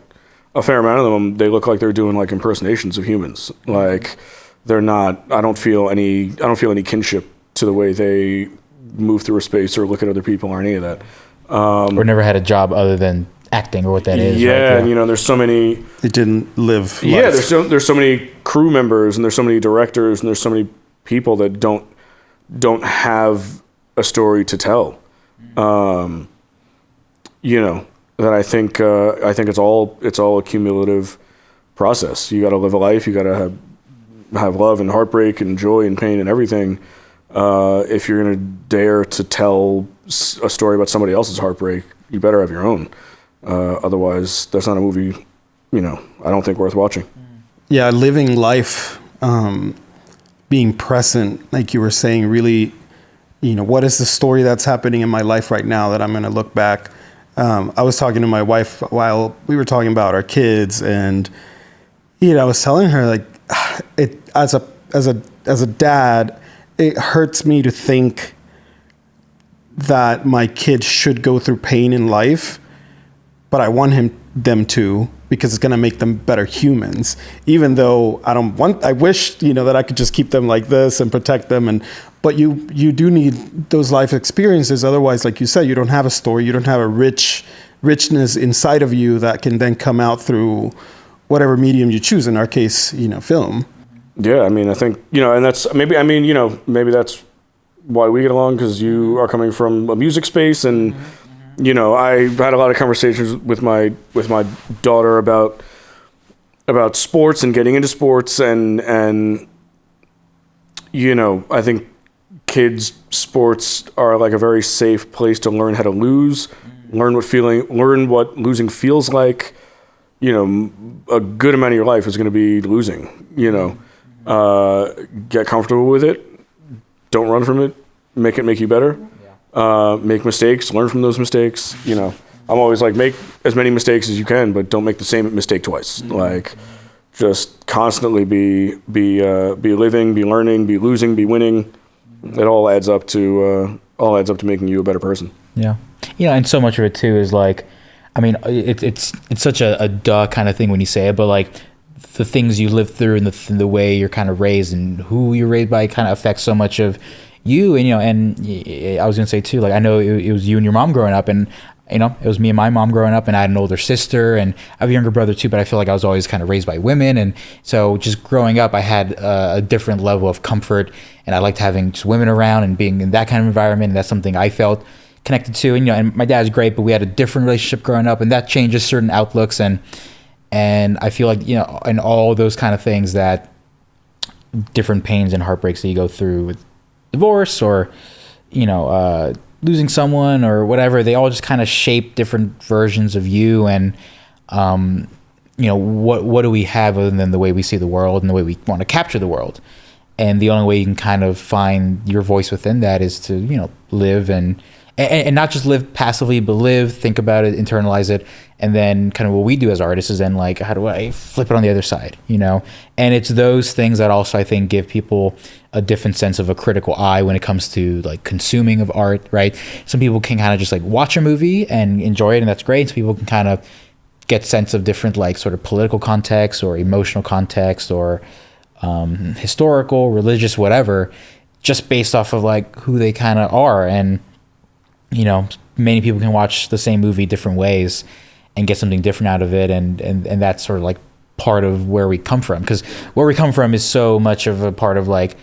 a fair amount of them, they look like they're doing like impersonations of humans. Like they're not, I don't feel any kinship to the way they move through a space or look at other people or any of that. Or never had a job other than acting or what that is. Yeah, right? and you know, there's so many. It didn't live. Yeah, life. there's so many crew members, and there's so many directors, and there's so many people that don't have a story to tell. You know, that I think it's all a cumulative process. You got to live a life. You got to have love and heartbreak and joy and pain and everything. If you're gonna dare to tell a story about somebody else's heartbreak, you better have your own. Otherwise, that's not a movie, you know, I don't think worth watching. Yeah, living life, being present, like you were saying, really, you know, what is the story that's happening in my life right now that I'm going to look back? I was talking to my wife while we were talking about our kids, and, you know, I was telling her, like, it as a dad, it hurts me to think that my kids should go through pain in life. but I want them to, because it's going to make them better humans. Even though I wish, that I could just keep them like this and protect them. But you do need those life experiences. Otherwise, like you said, you don't have a story. You don't have a richness inside of you that can then come out through whatever medium you choose. In our case, film. Yeah, I mean, I think, and that's maybe that's why we get along, because you are coming from a music space, and I had a lot of conversations with my daughter about sports and getting into sports, and I think kids' sports are like a very safe place to learn how to lose, learn what losing feels like. A good amount of your life is going to be losing. Get comfortable with it. Don't run from it. Make it make you better. Make mistakes. Learn from those mistakes. I'm always like, make as many mistakes as you can, but don't make the same mistake twice. Like, just constantly be living, be learning, be losing, be winning. It all adds up to making you a better person. Yeah, and so much of it too is like, I mean, it's such a duh kind of thing when you say it, but like, the things you live through and the way you're kind of raised and who you're raised by kind of affects so much of you. And I was gonna say too, like, I know it was you and your mom growing up, and it was me and my mom growing up, and I had an older sister, and I have a younger brother too, but I feel like I was always kind of raised by women, and so just growing up I had a different level of comfort, and I liked having just women around and being in that kind of environment, and that's something I felt connected to. And my dad's great, but we had a different relationship growing up, and that changes certain outlooks, and I feel like, and all those kind of things, that different pains and heartbreaks that you go through with divorce or, losing someone or whatever, they all just kind of shape different versions of you. And, what do we have other than the way we see the world and the way we want to capture the world? And the only way you can kind of find your voice within that is to, live and not just live passively, but live, think about it, internalize it. And then kind of what we do as artists is then like, how do I flip it on the other side, And it's those things that also, I think, give people a different sense of a critical eye when it comes to like consuming of art, right? Some people can kind of just like watch a movie and enjoy it, and that's great. Some people can kind of get sense of different like sort of political context or emotional context or historical, religious, whatever, just based off of like who they kind of are. And many people can watch the same movie different ways and get something different out of it, and that's sort of like part of where we come from, because where we come from is so much of a part of like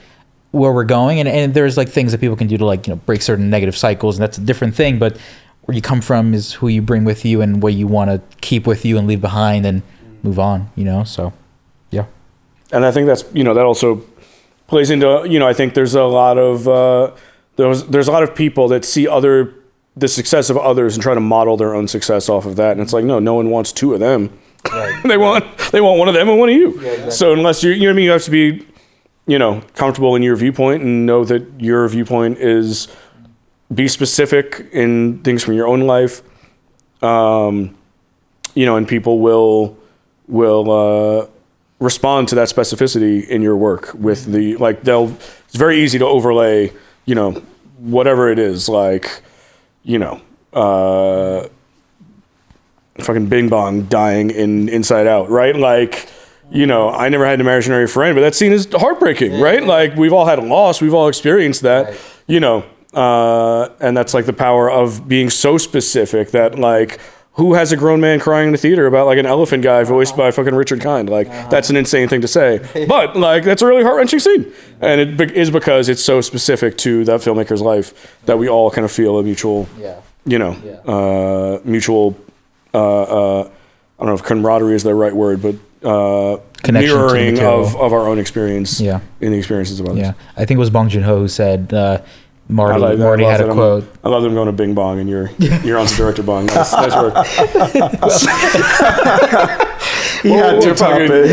where we're going, and there's like things that people can do to like break certain negative cycles, and that's a different thing, but where you come from is who you bring with you and what you want to keep with you and leave behind and move on, so yeah. And I think that's that also plays into I think there's a lot of there's a lot of people that see the success of others and try to model their own success off of that, and it's like, no one wants two of them. Right. they want one of them and one of you. Yeah, exactly. So unless you you have to be comfortable in your viewpoint and know that your viewpoint is, be specific in things from your own life, and people will respond to that specificity in your work with it's very easy to overlay whatever it is, like fucking Bing Bong dying in Inside Out, right? Like, I never had an imaginary friend, but that scene is heartbreaking, right? Like, we've all had a loss, we've all experienced that, and that's like the power of being so specific that like, who has a grown man crying in the theater about like an elephant guy voiced by fucking Richard Kind? Like, that's an insane thing to say, but like, that's a really heart-wrenching scene, and it is because it's so specific to that filmmaker's life that we all kind of feel a mutual, mutual. I don't know if camaraderie is the right word, but mirroring of our own experience in the experiences of others. Yeah, I think it was Bong Joon-ho who said. Marty had a quote. I love them going to Bing Bong, and you're on to Director Bong. Nice work. He had to pop it.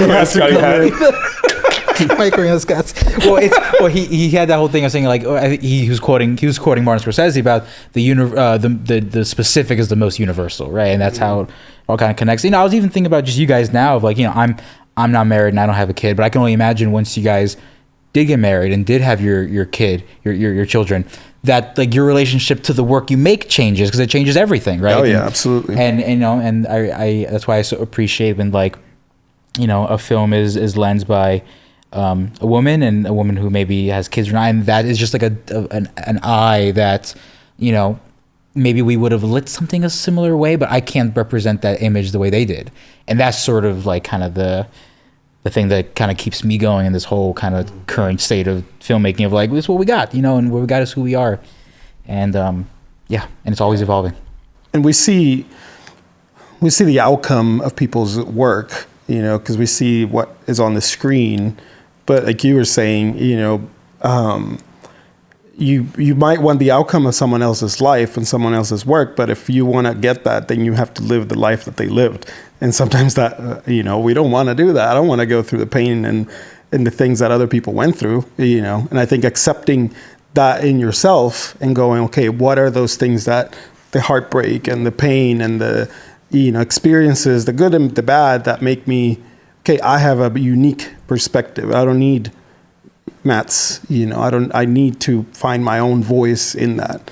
He had that whole thing of saying like, he was quoting Martin Scorsese about the specific is the most universal, right? And that's how it all kind of connects. I was even thinking about just you guys now of like, I'm not married and I don't have a kid, but I can only imagine once you guys did get married and did have your kid, your children, that like your relationship to the work you make changes, because it changes everything, right? Oh yeah, absolutely. And you know, and I that's why I so appreciate when, like, you know, a film is lensed by a woman, and a woman who maybe has kids or not, and that is just like an eye that, you know, maybe we would have lit something a similar way, but I can't represent that image the way they did. And that's sort of like kind of the thing that kind of keeps me going in this whole kind of current state of filmmaking, of like, this is what we got, you know, and what we got is who we are. And yeah, and it's always evolving. And we see the outcome of people's work, you know, because we see what is on the screen. But like you were saying, you know, you might want the outcome of someone else's life and someone else's work, but if you want to get that, then you have to live the life that they lived. And sometimes that, you know, we don't want to do that. I don't want to go through the pain and the things that other people went through, you know. And I think accepting that in yourself and going, okay, what are those things, that the heartbreak and the pain and the, you know, experiences, the good and the bad, that make me, okay, I have a unique perspective. I don't need Matt's, you know, I need to find my own voice in that.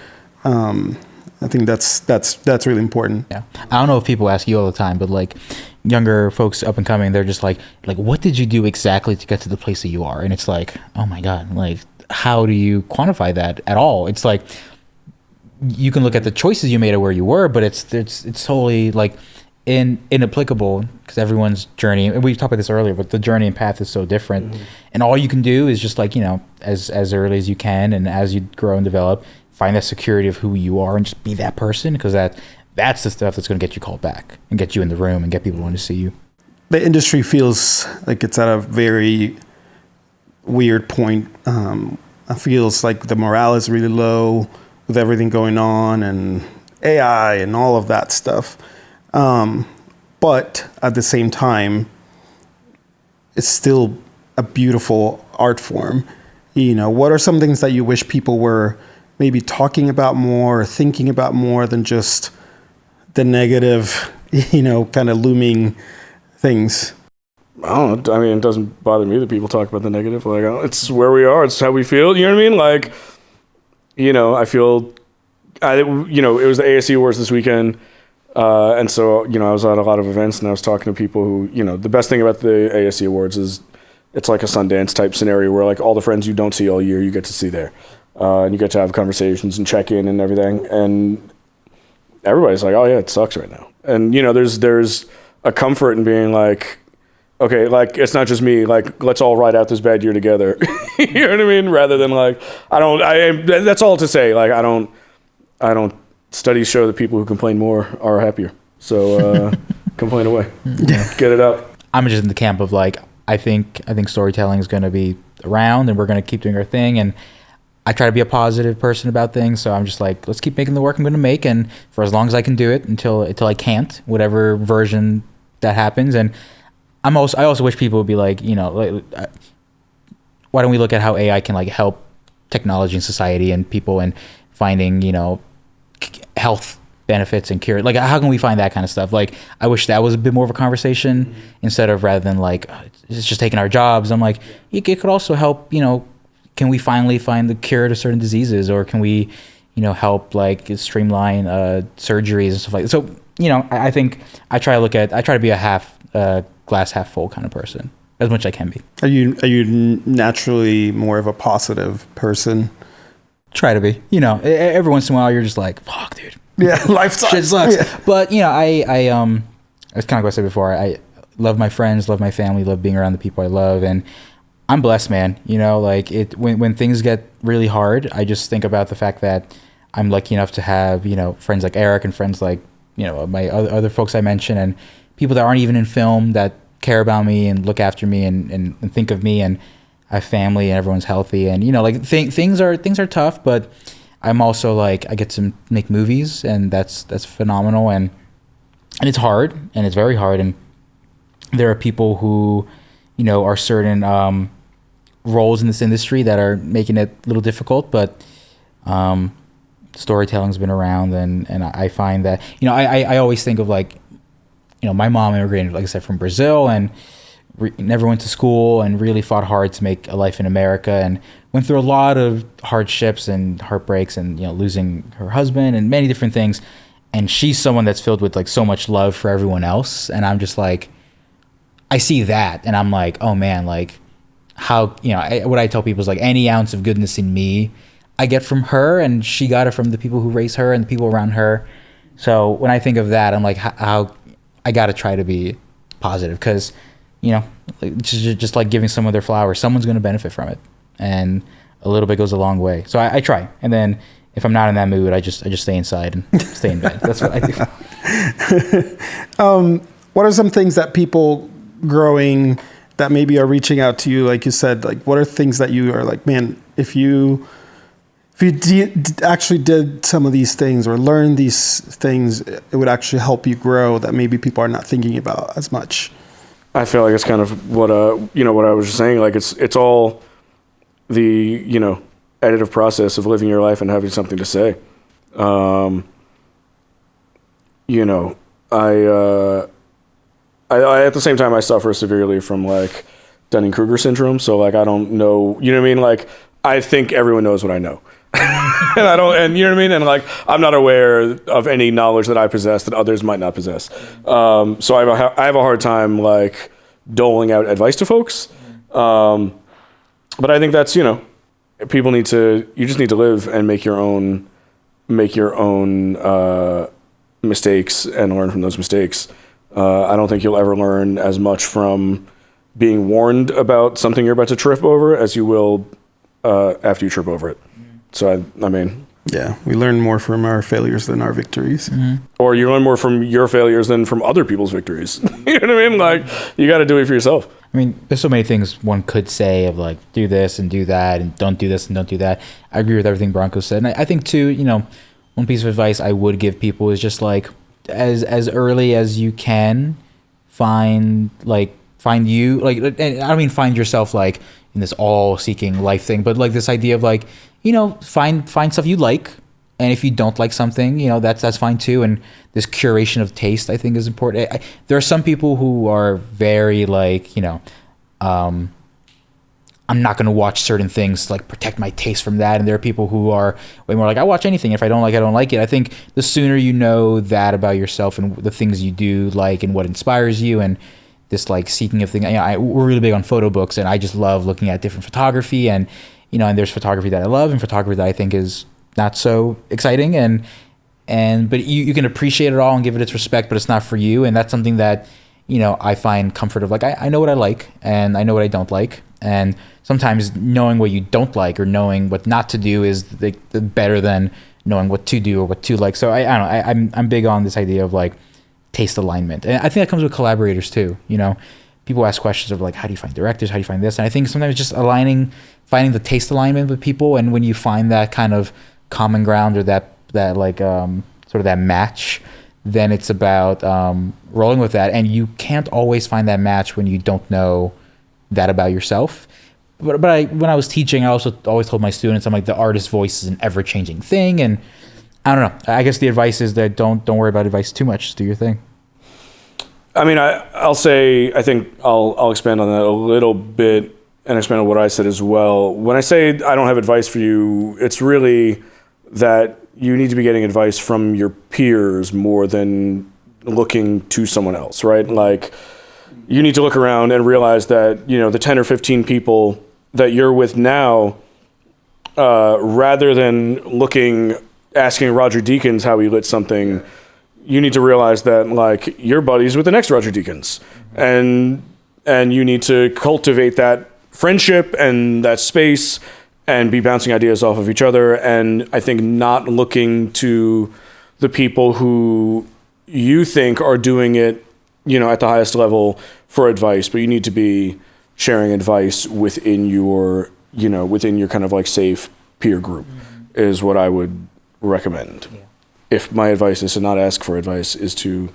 I think that's really important. Yeah. I don't know if people ask you all the time, but like younger folks up and coming, they're just like, what did you do exactly to get to the place that you are? And it's like, oh my God, like, how do you quantify that at all? It's like, you can look at the choices you made or where you were, but it's totally like inapplicable, because everyone's journey, and we talked about this earlier, but the journey and path is so different. Mm-hmm. And all you can do is just, like, you know, as early as you can, and as you grow and develop, find that security of who you are and just be that person, because that's the stuff that's going to get you called back and get you in the room and get people wanting to see you. The industry feels like it's at a very weird point. It feels like the morale is really low with everything going on and AI and all of that stuff. But at the same time, it's still a beautiful art form. You know, what are some things that you wish people were maybe talking about more, or thinking about more than just the negative, you know, kind of looming things? I don't know. I mean, it doesn't bother me that people talk about the negative. Like, it's where we are. It's how we feel. You know what I mean? Like, you know, I feel, you know, it was the ASC Awards this weekend. And so, you know, I was at a lot of events, and I was talking to people who, you know, the best thing about the ASC Awards is it's like a Sundance type scenario where, like, all the friends you don't see all year, you get to see there. And you get to have conversations and check in and everything. And everybody's like, oh yeah, it sucks right now. And, you know, there's a comfort in being like, okay, like, it's not just me, like, let's all ride out this bad year together. You know what I mean? Rather than like, that's all to say. Like, I don't, studies show that people who complain more are happier. So, complain away. Yeah. Get it out. I'm just in the camp of like, I think storytelling is going to be around, and we're going to keep doing our thing. And I try to be a positive person about things. So I'm just like, let's keep making the work I'm going to make. And for as long as I can do it until I can't, whatever version that happens. And I also wish people would be like, you know, like, why don't we look at how AI can like help technology and society and people, and finding, you know, health benefits and cure, like, how can we find that kind of stuff? Like, I wish that was a bit more of a conversation, instead of, rather than like, it's just taking our jobs. I'm like, it could also help, you know, can we finally find the cure to certain diseases, or can we, you know, help like streamline surgeries and stuff like that. So, you know, I think I try to be a glass half full kind of person, as much as I can be. Are you naturally more of a positive person? Try to be. You know, every once in a while you're just like, fuck, dude. Yeah, life sucks. Shit sucks. Yeah. But, you know, it's kind of what I said before. I love my friends, love my family, love being around the people I love, and I'm blessed, man. You know, like, when things get really hard, I just think about the fact that I'm lucky enough to have, you know, friends like Eric, and friends like, you know, my other folks I mentioned, and people that aren't even in film that care about me and look after me and think of me, and I have family, and everyone's healthy, and, you know, like, things are tough, but I'm also like, I get to make movies, and that's phenomenal, and it's hard, and it's very hard, and there are people who, you know, are certain roles in this industry that are making it a little difficult, but storytelling's been around, and I find that, you know, I always think of, like, you know, my mom immigrated, like I said, from Brazil, and never went to school, and really fought hard to make a life in America. And went through a lot of hardships and heartbreaks and, you know, losing her husband and many different things. And she's someone that's filled with like so much love for everyone else. And I'm just like, I see that and I'm like, oh man, like how, you know, what I tell people is like any ounce of goodness in me I get from her, and she got it from the people who raised her and the people around her. So when I think of that, I'm like, how I got to try to be positive, because, you know, just like giving someone their flowers, someone's going to benefit from it, and a little bit goes a long way. So I try, and then if I'm not in that mood, I just stay inside and stay in bed. That's what I do. What are some things that people growing that maybe are reaching out to you, like you said, like what are things that you are like, man, if you actually did some of these things or learned these things, it would actually help you grow, that maybe people are not thinking about as much? I feel like it's kind of what you know, what I was just saying. Like it's all the, you know, additive process of living your life and having something to say. You know, I at the same time I suffer severely from like Dunning-Kruger syndrome. So like I don't know, you know what I mean? Like I think everyone knows what I know. And I don't, and you know what I mean? And like, I'm not aware of any knowledge that I possess that others might not possess. So I have a hard time like doling out advice to folks. But I think that's, you know, you just need to live and make your own mistakes and learn from those mistakes. I don't think you'll ever learn as much from being warned about something you're about to trip over as you will after you trip over it. So I mean, yeah, we learn more from our failures than our victories. Mm-hmm. Or you learn more from your failures than from other people's victories. You know what I mean? Like you got to do it for yourself. I mean, there's so many things one could say of like, do this and do that and don't do this and don't do that. I agree with everything Branco said. And I think too, you know, one piece of advice I would give people is just like, as early as you can, find you, like, and I don't mean find yourself like in this all seeking life thing, but like this idea of like, you know, find stuff you like, and if you don't like something, you know, that's fine too. And this curation of taste, I think, is important. There are some people who are very like, you know, I'm not going to watch certain things to like protect my taste from that. And there are people who are way more like, I watch anything. If I don't like it, I don't like it. I think the sooner you know that about yourself and the things you do like and what inspires you, and this like seeking of things. You know, we're really big on photo books, and I just love looking at different photography, and you know, and there's photography that I love and photography that I think is not so exciting, but you can appreciate it all and give it its respect, but it's not for you. And that's something that, you know, I find comfort of like, I know what I like and I know what I don't like. And sometimes knowing what you don't like or knowing what not to do is the better than knowing what to do or what to like. So I don't know, I'm big on this idea of like taste alignment. And I think that comes with collaborators too. You know, people ask questions of like, how do you find directors? How do you find this? And I think sometimes just finding the taste alignment with people. And when you find that kind of common ground or that like sort of that match, then it's about rolling with that. And you can't always find that match when you don't know that about yourself. But when I was teaching, I also always told my students, I'm like, the artist's voice is an ever-changing thing. And I don't know. I guess the advice is that don't worry about advice too much. Just do your thing. I mean, I'll say, I think I'll expand on that a little bit and expand on what I said as well. When I say I don't have advice for you, it's really that you need to be getting advice from your peers more than looking to someone else, right? Like, you need to look around and realize that, you know, the 10 or 15 people that you're with now, rather than asking Roger Deakins how he lit something, you need to realize that like you're buddies with the next Roger Deakins, and you need to cultivate that friendship and that space and be bouncing ideas off of each other. And I think not looking to the people who you think are doing it, you know, at the highest level for advice, but you need to be sharing advice within your kind of like safe peer group is what I would recommend. Yeah. If my advice is to not ask for advice, is to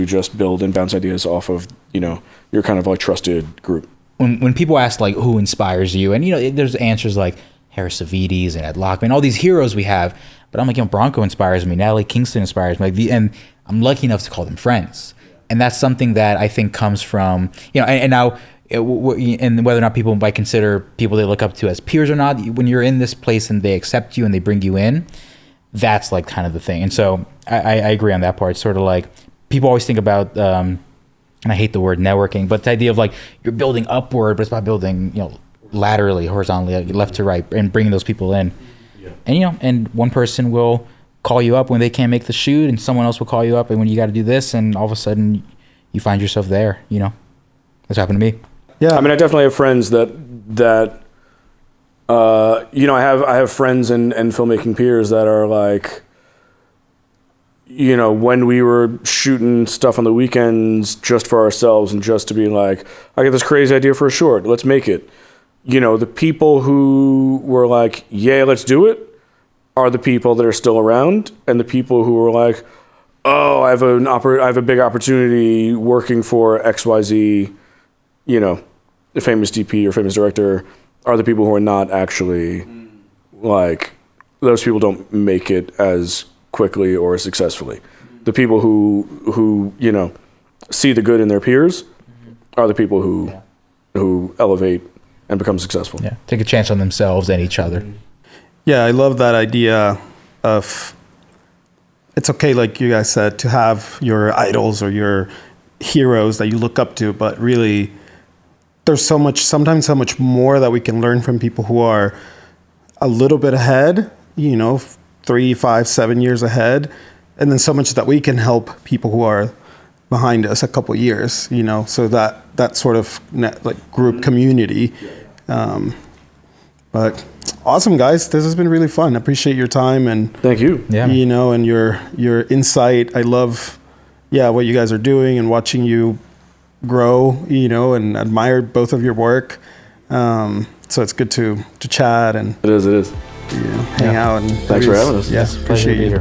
just build and bounce ideas off of, you know, your kind of like trusted group. When people ask like who inspires you, and you know, there's answers like Harris Savides and Ed Lockman, all these heroes we have, but I'm like, you know, Branco inspires me, Natalie Kingston inspires me, and I'm lucky enough to call them friends. And that's something that I think comes from, you know, and now and whether or not people might consider people they look up to as peers or not, when you're in this place and they accept you and they bring you in, that's like kind of the thing. And so I agree on that part. It's sort of like people always think about, and I hate the word networking, but the idea of like you're building upward, but it's about building, laterally, horizontally, like left to right, and bringing those people in. Yeah. And and one person will call you up when they can't make the shoot, and someone else will call you up and when you got to do this, and all of a sudden you find yourself there. That's happened to me. Yeah, I mean, I definitely have friends that I have friends and filmmaking peers that are like, when we were shooting stuff on the weekends just for ourselves and just to be like, I got this crazy idea for a short, let's make it. The people who were like, yeah, let's do it, are the people that are still around, and the people who were like, oh, I have a big opportunity working for XYZ, the famous DP or famous director, are the people who are not actually like, those people don't make it as quickly or as successfully. The people who see the good in their peers are the people who elevate and become successful. Yeah, take a chance on themselves and each other. Yeah, I love that idea of, it's okay, like you guys said, to have your idols or your heroes that you look up to, but really there's sometimes so much more that we can learn from people who are a little bit ahead, 3, 5, 7 years ahead, and then so much that we can help people who are behind us a couple years, so that sort of group community. But awesome, guys, this has been really fun. I appreciate your time and thank you. Yeah, and your insight. I love what you guys are doing and watching you grow, and admire both of your work. So it's good to chat and it is hang out. And thanks for having us. Yes, appreciate you.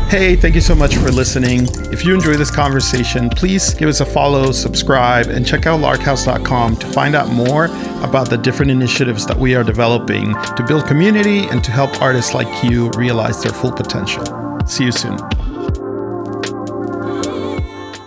Hey, thank you so much for listening. If you enjoy this conversation, please give us a follow, subscribe, and check out larkhouse.com to find out more about the different initiatives that we are developing to build community and to help artists like you realize their full potential. See you soon.